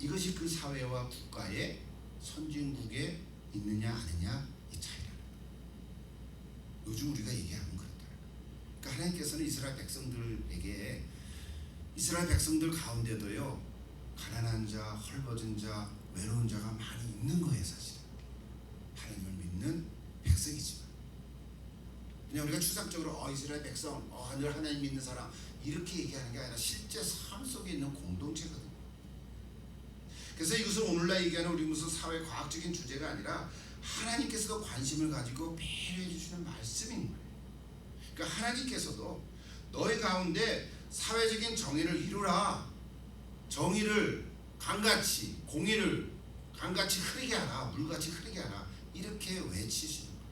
이것이 그 사회와 국가의 선진국에 있느냐 아니냐 이 차이라는 거예요. 요즘 우리가 얘기하면 그렇다. 그러니까 하나님께서는 이스라엘 백성들 가운데도요 가난한 자, 헐벗은 자, 외로운 자가 많이 있는 거예요 사실. 하나님을 믿는 백성이지만 그냥 우리가 추상적으로 이스라엘 백성, 늘 하나님 믿는 사람 이렇게 얘기하는 게 아니라 실제 삶 속에 있는 공동체거든요. 그래서 이것을 오늘날 얘기하는 우리 무슨 사회 과학적인 주제가 아니라 하나님께서도 관심을 가지고 배려해 주시는 말씀인 거예요. 그러니까 하나님께서도 너희 가운데 사회적인 정의를 이루라. 정의를 강같이 공의를 강같이 흐르게 하라. 물같이 흐르게 하라. 이렇게 외치시는 거예요.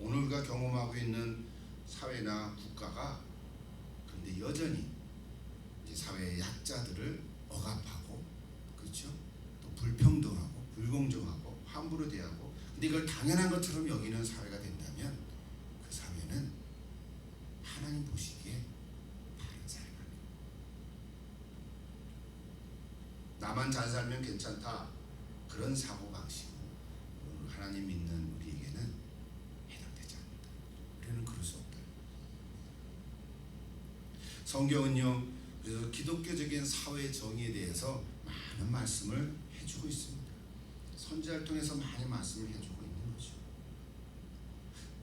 오늘 우리가 경험하고 있는 사회나 국가가 그런데 여전히 사회의 약자들을 억압하고 그렇죠? 또 불평등하고 불공정하고 함부로 대하고 근데 이걸 당연한 것처럼 여기는 사회가 된다면 그 사회는 하나님 보시기에 바른 삶 나만 잘 살면 괜찮다 그런 사고방식은 하나님 믿는 우리에게는 해당되지 않는다. 우리는 그럴 수 없다. 성경은요 그래서 기독교적인 사회 정의에 대해서 많은 말씀을 해주고 있습니다. 선지자를 통해서 많이 말씀을 해주고 있는 거죠.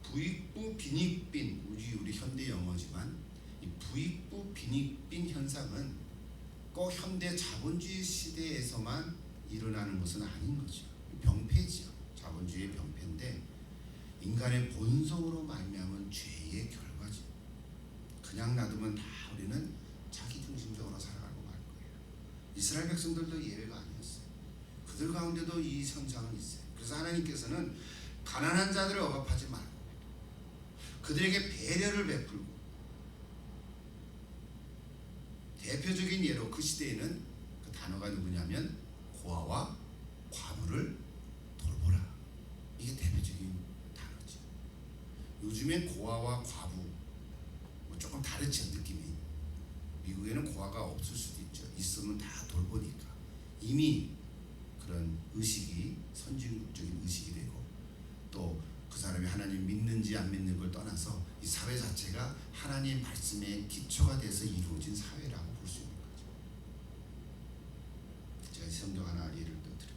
부익부 빈익빈 우리 현대 영어지만 이 부익부 빈익빈 현상은 꼭 현대 자본주의 시대에서만 일어나는 것은 아닌 거죠. 병폐지요. 자본주의의 병폐인데 인간의 본성으로 말미암은 죄의 결과죠. 그냥 놔두면 다 우리는 자기중심적으로 살아가고 말 거예요. 이스라엘 백성들도 예외가 아니었어요. 그들 가운데도 이 현상은 있어요. 그래서 하나님께서는 가난한 자들을 억압하지 말고 그들에게 배려를 베풀고, 대표적인 예로 그 시대에는 그 단어가 누구냐면 고아와 과부를 돌보라. 이게 대표적인 단어죠. 요즘엔 고아와 과부 뭐 조금 다르죠, 느낌이. 미국에는 고아가 없을 수도 있죠. 있으면 다 돌보니까. 이미 그런 의식이 선진국적인 의식이 되고, 또 그 사람이 하나님 믿는지 안 믿는 걸 떠나서 이 사회 자체가 하나님 말씀의 기초가 돼서 이루어진 사회라고 볼 수 있는 거죠. 제가 성경 하나 예를 더 드릴게요.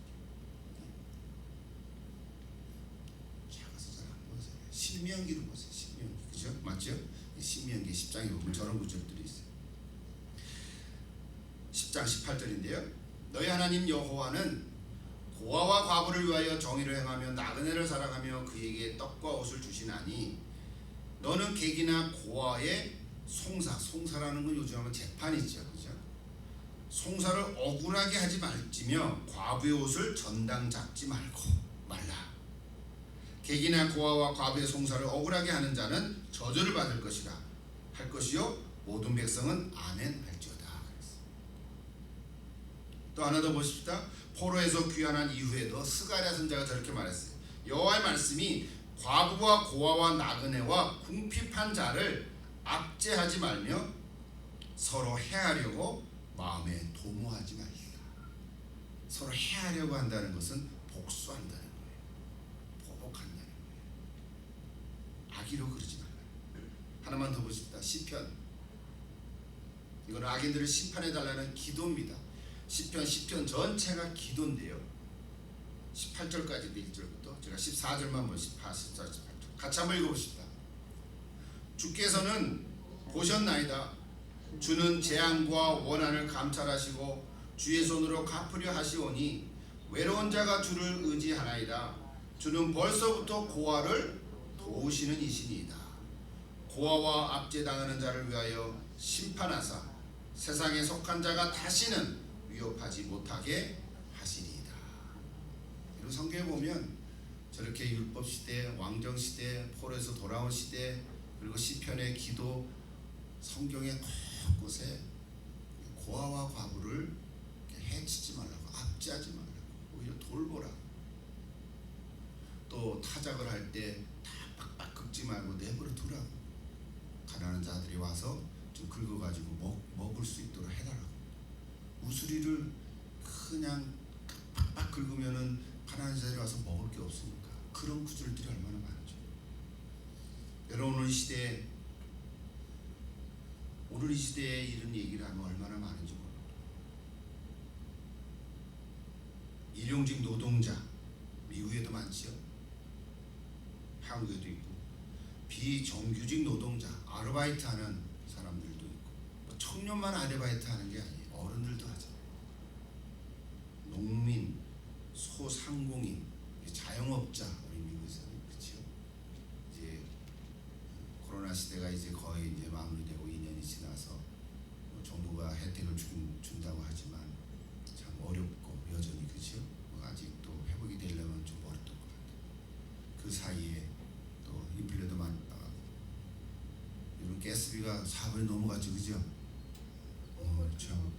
작아서 잘 안 보세요. 신명기를 보세요. 신명기, 그죠? 맞죠? 신명기 10장에 보면 저런 구절들이 있어요. 10장 18절인데요. 너희 하나님 여호와는 고아와 과부를 위하여 정의를 행하며 나그네를 사랑하며 그에게 떡과 옷을 주시나니 너는 객이나 고아의 송사라는 건 요즘 하면 재판이죠, 그죠? 송사를 억울하게 하지 말지며 과부의 옷을 전당 잡지 말라. 객이나 고아와 과부의 송사를 억울하게 하는 자는 저주를 받을 것이라 할 것이요 모든 백성은 아멘 할지어다. 또 하나 더 보십시다. 포로에서 귀환한 이후에도 스가랴 선지자가 저렇게 말했어요. 여호와의 말씀이 과부와 고아와 나그네와 궁핍한 자를 압제하지 말며 서로 해하려고 마음에 도모하지 말라. 서로 해하려고 한다는 것은 복수한다는 거예요. 보복한다는 거예요. 악의로 그러지 말라. 하나만 더 보십시다. 시편. 이건 악인들을 심판해달라는 기도입니다. 시편 전체가 기도인데요. 18절까지 1절부터 제가 14절만 보면 14, 18절 같이 한번 읽어봅시다. 주께서는 보셨나이다. 주는 재앙과 원한을 감찰하시고 주의 손으로 갚으려 하시오니 외로운 자가 주를 의지하나이다. 주는 벌써부터 고아를 도우시는 이시니이다. 고아와 압제당하는 자를 위하여 심판하사 세상에 속한 자가 다시는 위협하지 못하게 하시리이다. 이런 성경에 보면 저렇게 율법 시대, 왕정 시대, 포로에서 돌아온 시대, 그리고 시편의 기도, 성경의 곳곳에 고아와 과부를 해치지 말라고, 압제하지 말라고, 오히려 돌보라. 또 타작을 할 때 다 빡빡 긁지 말고 내버려 두라고. 가난한 자들이 와서 좀 긁어가지고 먹을 수 있도록 해달라고. 우수리를 그냥 팍팍 긁으면은 가난한 자들이 와서 먹을 게 없으니까. 그런 구절들이 얼마나 많죠. 여러분 오늘 이 시대에 이런 얘기를 하면 얼마나 많은지 모릅니다. 일용직 노동자, 미국에도 많지요. 한국에도 있고, 비정규직 노동자, 아르바이트 하는 사람들도 있고, 뭐 청년만 아르바이트 하는 게 아니에요. 어른들도 하잖아요. 농민, 소상공인, 자영업자, 우리 미국에서는 그렇죠. 이제 코로나 시대가 이제 거의 이제 마무리되고 2년이 지나서 정부가 혜택을 준다고 하지만 참 어렵고 여전히 그렇죠. 아직도 회복이 되려면 좀 어렵던 것 같아요. 그 사이에 또 인플레도 많이 나가고, 이런 가스비가 4분이 넘어갔죠, 그죠? 참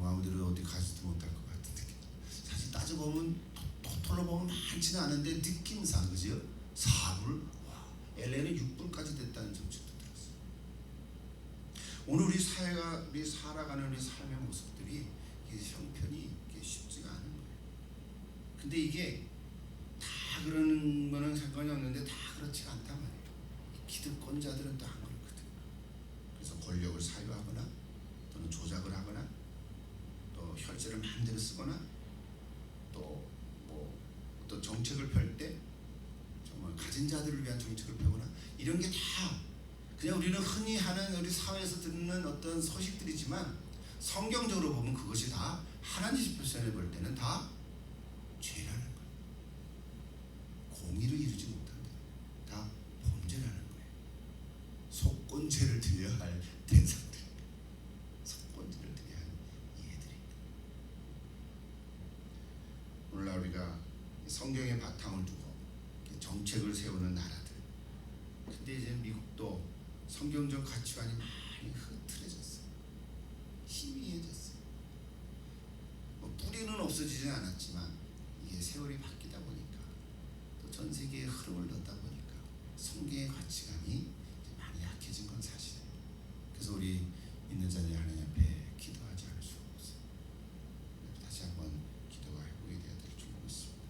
아무데도 어디 가지도 못할 것 같은 느낌. 사실 따져보면 토탈로 보면 많지는 않은데 느낌상 그죠? 4불, 와, LA는 6불까지 됐다는 정책도 들었어요. 오늘 우리 사회가, 우리 살아가는 우리 삶의 모습들이 이게 형편이 이게 쉽지가 않은 거예요. 근데 이게 다 그러는 거는 상관이 없는데 다 그렇지가 않단 말이에요. 기득권자들은 또 안 그렇거든. 그래서 권력을 사유하거나 또는 조작을 하거나 또 혈세를 마음대로 쓰거나 또 뭐 어떤 정책을 펼 때 정말 가진 자들을 위한 정책을 펴거나 이런 게 다 그냥 우리는 흔히 하는 우리 사회에서 듣는 어떤 소식들이지만 성경적으로 보면 그것이 다 하나님 시편에 볼 때는 다 오늘날 우리가 성경의 바탕을 두고 정책을 세우는 나라들. 근데 이제 미국도 성경적 가치관이 많이 흐트러졌어요. 희미해졌어요. 뭐 뿌리는 없어지진 않았지만 이게 세월이 바뀌다 보니까 또 전 세계의 흐름을 넣다 보니까 성경의 가치관이 많이 약해진 건 사실이에요. 그래서 우리 있는 자들이 하나님 앞에 기도하지 않을 수가 없어요. 다시 한번 기도가 회복이 되어야 될 줄 믿습니다.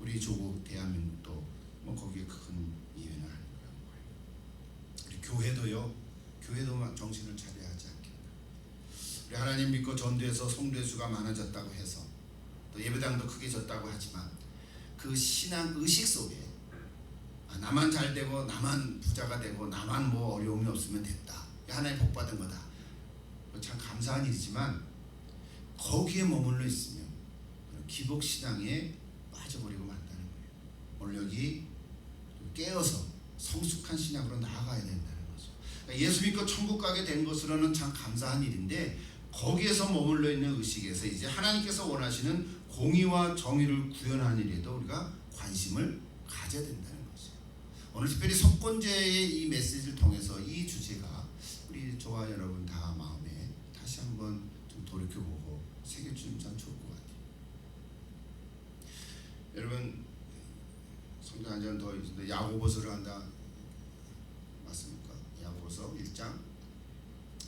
우리 조국 대한민국도 뭐 거기에 큰 이유는 아닌 거예요. 우리 교회도요. 교회도 정신을 차려야 하지 않겠나. 우리 하나님 믿고 전도해서 성도의 수가 많아졌다고 해서 또 예배당도 크게 졌다고 하지만 그 신앙 의식 속에 나만 잘 되고 나만 부자가 되고 나만 뭐 어려움이 없으면 됐다. 하나님 복 받은 거다. 참 감사한 일이지만 거기에 머물러 있으면 기복 신앙에 빠져버리고 만다는 거예요. 오늘 여기 깨어서 성숙한 신앙으로 나아가야 된다는 거죠. 그러니까 예수 믿고 천국 가게 된 것으로는 참 감사한 일인데 거기에서 머물러 있는 의식에서 이제 하나님께서 원하시는 공의와 정의를 구현하는 일에도 우리가 관심을 가져야 된다는 거죠. 오늘 특별히 속건제의 이 메시지를 통해서 이 주제가 우리 저와 여러분 다 마음에 다시 한번 좀 돌이켜보고 새겨주면 참 좋을 것 같아요. 여러분 성경 한 장 더 있는데 야고보서를 한다 맞습니까? 야고보서 1장.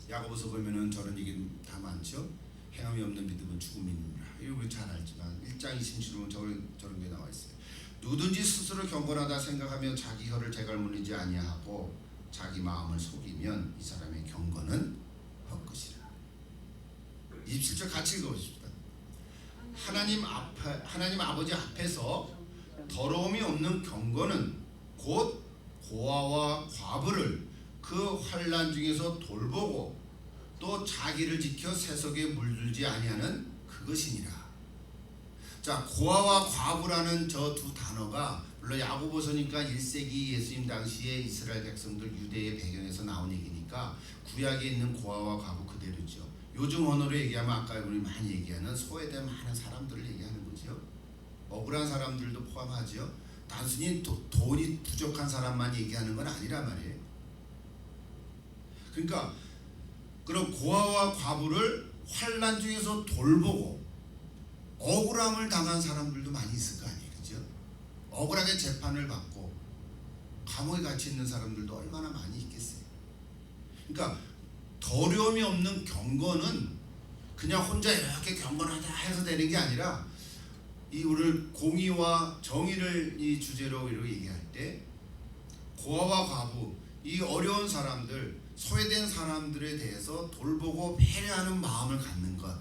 야고보서 보면은 저런 얘기 다 많죠. 행함이 없는 믿음은 죽음이니라. 이거 우리 잘 알지만 1장 27절은 저런 게 나와 있어요. 누구든지 스스로 경건하다 생각하며 자기 혀를 재갈무리지 아니하고 자기 마음을 속이면 이 사람의 경건은 헛것이라. 27절 같이 읽어보십시다. 하나님 아버지 앞에서 더러움이 없는 경건은 곧 고아와 과부를 그 환난 중에서 돌보고 또 자기를 지켜 세속에 물들지 아니하는 그것이니라. 자, 고아와 과부라는 저 두 단어가 물론 야고보서니까 1세기 예수님 당시에 이스라엘 백성들 유대의 배경에서 나온 얘기니까 구약에 있는 고아와 과부 그대로죠. 요즘 언어로 얘기하면 아까 우리 많이 얘기하는 소외된 많은 사람들을 얘기하는 거죠. 억울한 사람들도 포함하죠. 단순히 돈이 부족한 사람만 얘기하는 건 아니란 말이에요. 그러니까 그런 고아와 과부를 환난 중에서 돌보고 억울함을 당한 사람들도 많이 있을 거 아니에요. 그죠? 억울하게 재판을 받고 감옥에 갇혀 있는 사람들도 얼마나 많이 있겠어요. 그러니까 더러움이 없는 경건은 그냥 혼자 이렇게 경건하다 해서 되는 게 아니라 이 오늘 공의와 정의를 이 주제로 얘기할 때 고아와 과부 이 어려운 사람들 소외된 사람들에 대해서 돌보고 배려하는 마음을 갖는 것.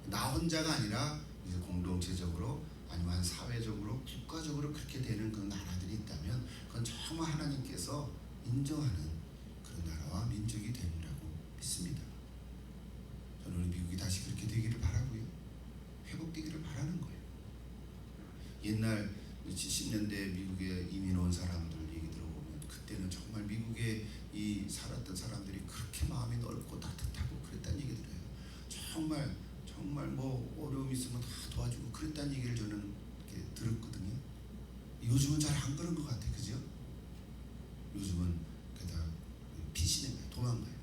나 혼자가 아니라 이제 공동체적으로 아니면 사회적으로 국가적으로 그렇게 되는 그런 나라들이 있다면 그건 정말 하나님께서 인정하는 그런 나라와 민족이 되리라고 믿습니다. 저는 우리 미국이 다시 그렇게 되기를 바라고요. 회복되기를 바라는 거예요. 옛날 70년대 미국에 이민 온 사람들 얘기 들어보면 그때는 정말 미국에 이 살았던 사람들이 그렇게 마음이 넓고 따뜻하고 그랬다는 얘기 들어요. 정말 뭐 어려움 있으면 다 도와주고 그랬다는 얘기를 저는 이렇게 들었거든요. 요즘은 잘 안 그런 것 같아요. 그죠? 요즘은 그다 피시는 거예요. 도망가요.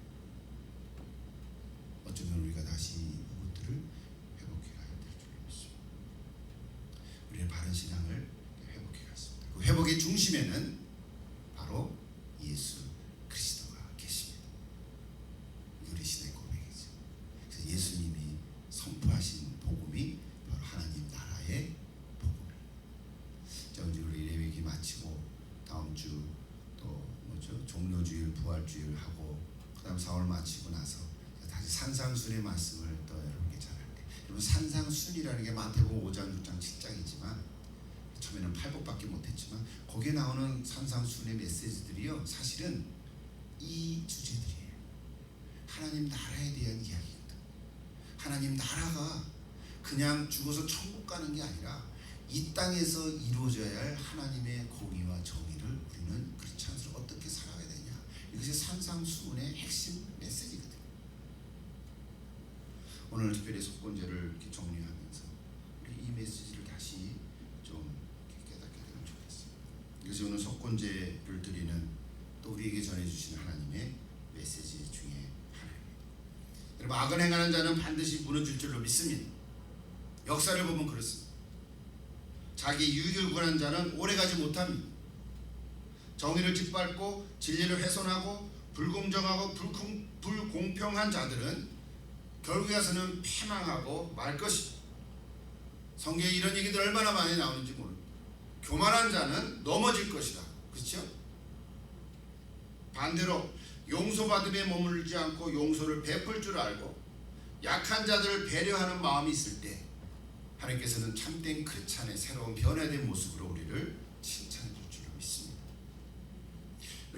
어쩌면 우리가 다시 그것들을 회복해 가야 될 줄 믿습니다. 우리는 바른 신앙을 회복해 갔습니다. 그 회복의 중심에는 바로 예수 그리스도가 계십니다. 우리 신의 고백이죠. 그래서 예수님이 선포하신 복음이 바로 하나님 나라의 복음입니다. 자, 이제 우리 예배기 마치고 다음 주 또 뭐죠? 종료주일, 부활주일 하고 그다음 4월 마치고 나서 다시 산상순의 말씀을 또 여러분께 전할게. 여러분 산상순이라는 게 마태복음 5장, 6장, 7장이지만 처음에는 8복밖에 못했지만 거기에 나오는 산상순의 메시지들이요 사실은 이 주제들이에요. 하나님 나라에 대한 이야기거든. 하나님 나라가 그냥 죽어서 천국 가는 게 아니라 이 땅에서 이루어져야 할 하나님의 공의와 정의를 우리는 크리스찬으로 어떻게 살아가야 되냐. 이것이 산상수훈의 핵심 메시지거든요. 오늘 특별히 속건제를 이렇게 정리하면서 우리 이 메시지를 다시 이것이 오늘 속건제를 드리는 또 우리에게 전해주신 하나님의 메시지 중에 하나입니다. 여러분, 악을 행하는 자는 반드시 무너질 줄로 믿습니다. 역사를 보면 그렇습니다. 자기 유익을 구하는 자는 오래가지 못합니다. 정의를 짓밟고 진리를 훼손하고 불공정하고 불공평한 자들은 결국에 가서는 패망하고 말 것이다. 성경에 이런 얘기들 얼마나 많이 나오는지 모릅니다. 교만한 자는 넘어질 것이다. 그렇죠? 반대로 용서받음에 머물지 않고 용서를 베풀 줄 알고 약한 자들을 배려하는 마음이 있을 때 하나님께서는 참된 크리스찬의 새로운 변화된 모습으로 우리를 칭찬해 줄 줄로 믿습니다.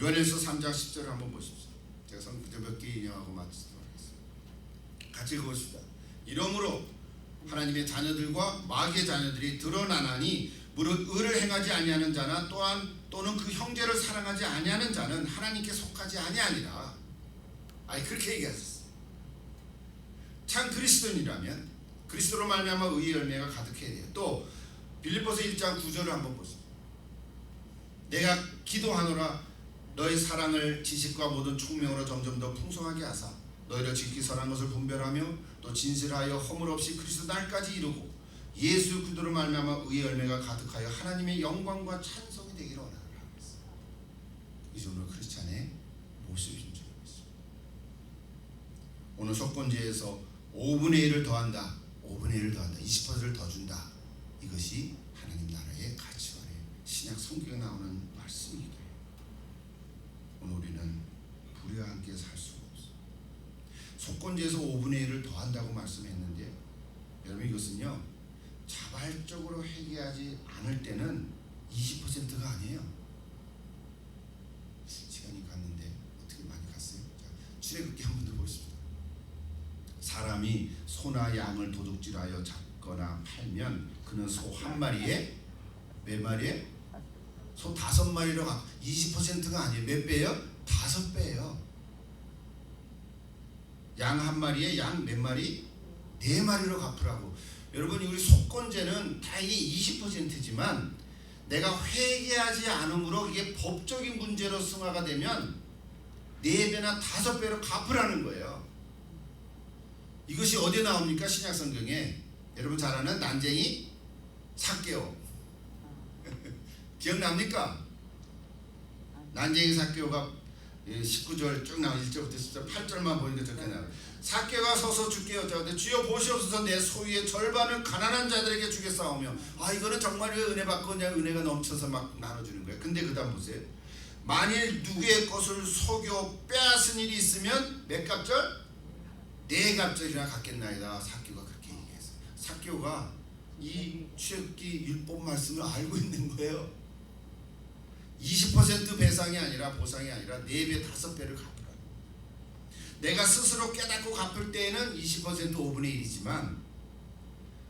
요한일서 3장 10절을 한번 보십시오. 제가 성경 몇 개 인용하고 마치도록 하겠습니다. 같이 읽어봅시다. 이러므로 하나님의 자녀들과 마귀의 자녀들이 드러나나니 무릇 의를 행하지 아니하는 자나 또는 그 형제를 사랑하지 아니하는 자는 하나님께 속하지 아니하니라. 그렇게 얘기하셨어요. 참 그리스도인이라면 그리스도로 말미암아 의의 열매가 가득해야 돼요. 또 빌립보서 1장 9절을 한번 보세요. 내가 기도하노라 너희 사랑을 지식과 모든 총명으로 점점 더 풍성하게 하사 너희를 지키 선한 것을 분별하며 또 진실하여 허물 없이 그리스도 날까지 이루고 예수 그리스도로 말미암아 의의 열매가 가득하여 하나님의 영광과 찬송이 되기를 원하노라. 이제 오늘 크리스찬의 모습인 줄 알았습니다. 오늘 속건제에서 5분의 1을 더한다. 5분의 1을 더한다. 20%를 더 준다. 이것이 하나님 나라의 가치관의 신약 성경에 나오는 말씀이기도 해요. 오늘 우리는 불의와 함께 살 수가 없어요. 속건제에서 5분의 1을 더한다고 말씀했는데 여러분 이것은요 자발적으로 회개하지 않을 때는 20%가 아니에요. 시간이 갔는데 어떻게 많이 갔어요? 자, 출애굽기 한 번 더 보십시다. 사람이 소나 양을 도둑질하여 잡거나 팔면 그는 소 한 마리에 몇 마리에? 소 5마리로 20%가 아니에요. 몇 배예요? 5배예요. 양 한 마리에 양 몇 마리? 4마리로 갚으라고. 여러분 우리 속건제는 다행히 20%지만 내가 회개하지 않으므로 이게 법적인 문제로 승화가 되면 4배나 5배로 갚으라는 거예요. 이것이 어디에 나옵니까? 신약 성경에 여러분 잘 아는 난쟁이 삭개오 기억납니까? 난쟁이 삭개오가 19절 쭉 나와 1절부터 10절 8절만 보니까 저렇게 나와요. 삭개오가 서서 주께 여짜오되 주여 보시옵소서 내 소유의 절반을 가난한 자들에게 주겠사오며 이거는 정말 은혜 받고 그냥 은혜가 넘쳐서 막 나눠주는 거예요. 근데 그 다음 보세요. 만일 누구의 것을 속여 빼앗은 일이 있으면 몇 갑절? 4갑절이나 갚겠나이다. 삭개오가 그렇게 얘기했어요. 삭개오가 이 출애굽기 율법 말씀을 알고 있는 거예요. 20% 배상이 아니라 보상이 아니라 4배 5배를 갚으라. 내가 스스로 깨닫고 갚을 때에는 20% 5분의 1이지만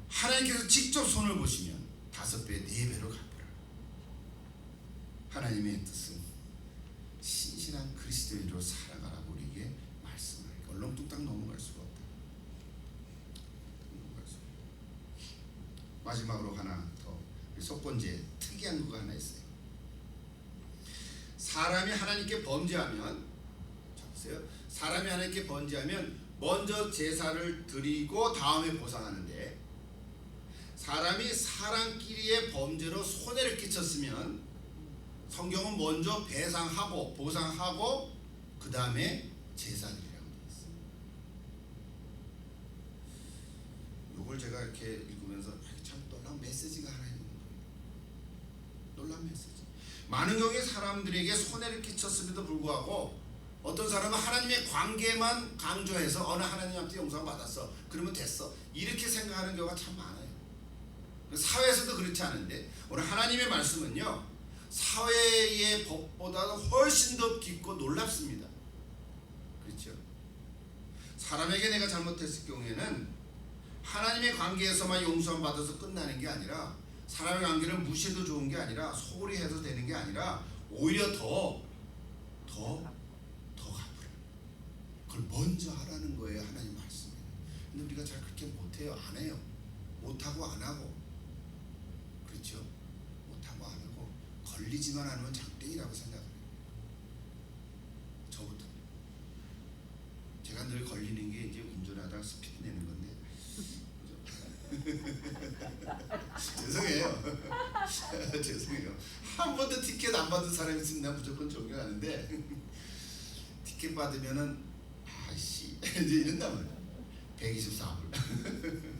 하나님께서 직접 손을 보시면 5배 4배로 갚으라. 하나님의 뜻은 신실한 그리스도인으로 살아가라고 우리에게 말씀을 얼렁뚱땅 넘어갈 수가 없다. 마지막으로 하나 더 속건제 특이한 거가 하나 있어요. 사람이 하나님께 범죄하면 사람이 하나님께 범죄하면 먼저 제사를 드리고 다음에 보상하는데 사람이 사람끼리의 범죄로 손해를 끼쳤으면 성경은 먼저 배상하고 보상하고 그 다음에 제사 드리라고 되어 있어요. 이걸 제가 이렇게 읽으면서 참 놀라운 메시지가 하나 있는 거예요. 놀라운 메시지. 많은 경우에 사람들에게 손해를 끼쳤음에도 불구하고 어떤 사람은 하나님의 관계만 강조해서 하나님한테 용서를 받았어 그러면 됐어 이렇게 생각하는 경우가 참 많아요. 사회에서도 그렇지 않은데 오늘 하나님의 말씀은요 사회의 법보다도 훨씬 더 깊고 놀랍습니다. 그렇죠? 사람에게 내가 잘못했을 경우에는 하나님의 관계에서만 용서를 받아서 끝나는 게 아니라 사람의 관계를 무시해도 좋은 게 아니라 소홀히 해도 되는 게 아니라 오히려 더 갚으라. 그걸 먼저 하라는 거예요. 하나님 말씀에. 근데 우리가 잘 그렇게 못해요. 안 해요. 못하고 안 하고. 그렇죠? 못하고 안 하고 걸리지만 다치지만 않으면 장땡이라고 생각해요. 저부터. 제가 늘 걸리는 게 이제 운전하다가 스피드 내는 건데 죄송해요. 죄송해요. 한 번도 티켓 안 받은 사람이 있으면 난 무조건 존경하는데 티켓 받으면은 아씨 이제 이런단 말이야. 124불.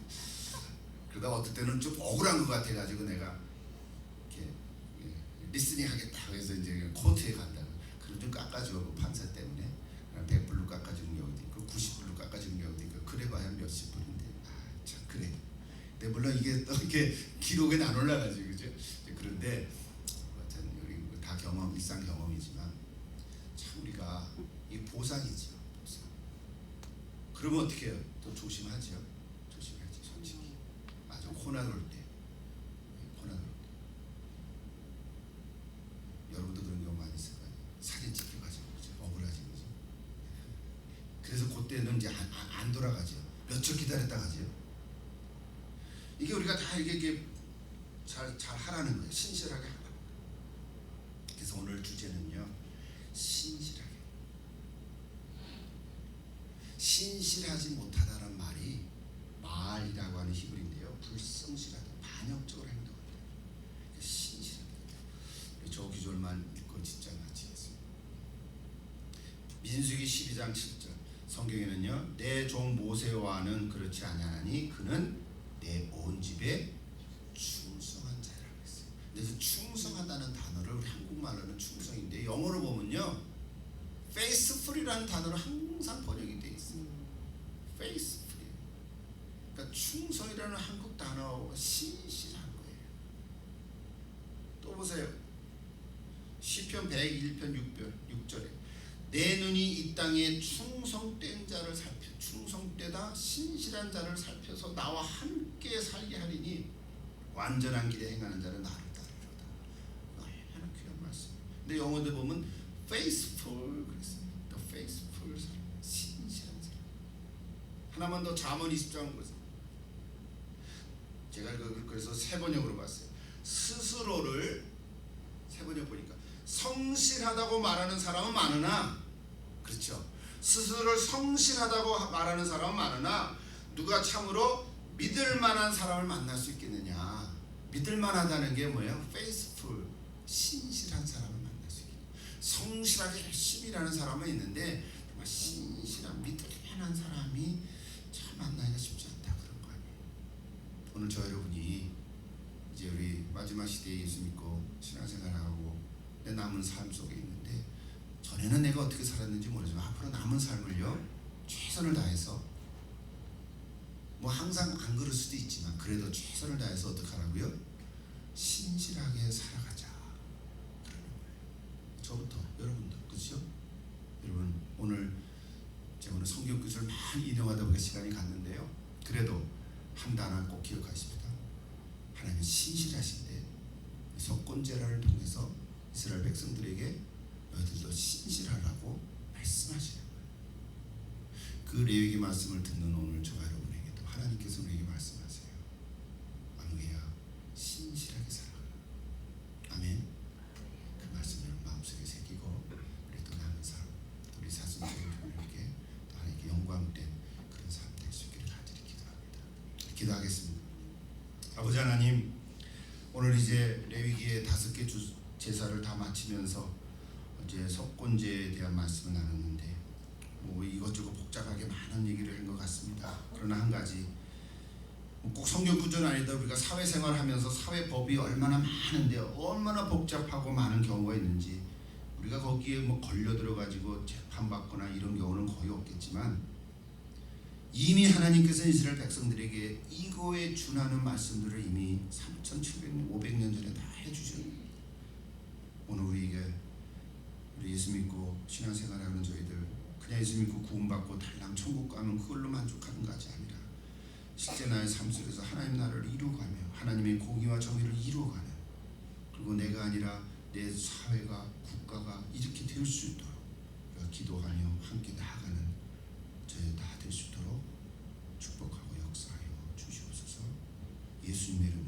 그러다 어떨 때는 좀 억울한 것 같아가지고 내가 이렇게 리스닝 하겠다 해서 이제 코트에 간다. 그럼 좀 깎아줘 판사 때문에 100불로 깎아주는 경우도 있고 90불로 깎아주는 경우도 있고 그래봐야 몇십 불인데 참 그래. 근데 물론 이게 또 이렇게 기록에 안 올라가지 그죠? 그런데 하여튼 우리 다 경험 일상 경험이지만 참 우리가 이 보상이죠. 보상. 그러면 어떻게 해요? 또 조심하죠. 조심하지 솔직히. 아주 코나 그럴 때. 코나 그럴 때. 여러분도 그런 경우 많이 있을 거예요. 사진 찍혀가지고 억울하지 그죠? 그래서 그때는 이제 안 돌아가죠. 며칠 기다렸다 가죠. 이게 우리가 다 이게 잘 하라는 거예요. 신실하게 하라. 그래서 오늘 주제는요. 신실하게. 신실하지 못하다는 말이 말이라고 하는 히브리인데요. 불성실하다, 반역적으로 행동한다. 신실하다. 저 구절만 읽고 진짜 마치겠습니다. 민수기 12장 7절 성경에는요. 내 종 모세와는 그렇지 아니하나니 그는 내 온 집에 충성한 자라고 했어요. 그래서 충성하다는 단어를 우리 한국말로는 충성인데 영어로 보면요. faithful이라는 단어로 항상 번역이 돼 있어요. faithful. 그러니까 충성이라는 한국 단어가 신실한 거예요. 또 보세요. 시편 101편 6절에 내 눈이 이 땅에 충성된 자를 살펴 충성되다 신실한 자를 살펴서 나와 함께 살게 하리니 완전한 길에 행하는 자는 나를 따르리로다. 얼마나 귀한 말씀. 근데 영어도 보면 faithful 그랬어요. The faithful 사람, 신실한 사람. 하나만 더 잠언 20장 보세요. 제가 그래서 세 번역으로 봤어요. 스스로를 세 번역 보니까 성실하다고 말하는 사람은 많으나 그렇죠. 스스로를 성실하다고 말하는 사람은 많으나 누가 참으로 믿을 만한 사람을 만날 수 있겠느냐. 믿을 만하다는 게 뭐예요? faithful, 신실한 사람을 만날 수 있겠느냐. 성실하게 열심히 일하는 사람은 있는데 정말 신실한 믿을 만한 사람이 참 만나기가 쉽지 않다 그런 거 아니에요. 오늘 저 여러분이 이제 우리 마지막 시대에 예수 믿고 신앙생활하고 내 남은 삶 속에 있는데 전에는 내가 어떻게 살았는지 모르지만 앞으로 남은 삶을요 최선을 다해서 뭐 항상 안 그럴 수도 있지만 그래도 최선을 다해서 어떻게 하라고요? 신실하게 살아가자 그러는 거예요. 저부터 여러분도 그렇죠? 여러분 오늘 제가 오늘 성경 구절을 많이 인용하다 보니까 시간이 갔는데요. 그래도 한 단어 꼭 기억하십니다. 하나님은 신실하신데 석곤제라를 통해서 이스라엘 백성들에게 너희들도 신실하라고 말씀하시는 거예요. 그 레위기 말씀을 듣는 오늘 저와 여러분에게도 하나님께서 우리에게 말씀하세요. 아무개야 신실하게 살아가라. 아멘. 그 말씀을 마음속에 새기고 우리 또 남은 삶, 우리 사순자들에게 또 하나님께 영광된 그런 삶 될 수 있기를 간절히 기도합니다. 기도하겠습니다. 아버지 하나님, 오늘 이제 레위기의 5개 제사를 다 마치면서 이제 석곤제에 대한 말씀을 나눴는데 뭐 이것저것 복잡하게 많은 얘기를 한 것 같습니다. 그러나 한 가지 꼭 성경 구조는 아니다. 우리가 사회생활하면서 사회법이 얼마나 많은데 얼마나 복잡하고 많은 경우가 있는지 우리가 거기에 뭐 걸려들어 가지고 재판받거나 이런 경우는 거의 없겠지만 이미 하나님께서 이스라엘 백성들에게 이거에 준하는 말씀들을 이미 3,700년, 500년 전에 다 해주셨습니다. 오늘 우리에게 우리 예수 믿고 신앙생활하는 저희들 그냥 예수 믿고 구원받고 달랑 천국 가면 그걸로 만족하는 것이 아니라 실제 나의 삶 속에서 하나님 나라를 이루어가며 하나님의 공의와 정의를 이루어가는 그리고 내가 아니라 내 사회가 국가가 이렇게 될 수 있도록 우리가 기도하며 함께 나아가는 저희 다 될 수 있도록 축복하고 역사하여 주시옵소서. 예수님의 이름으로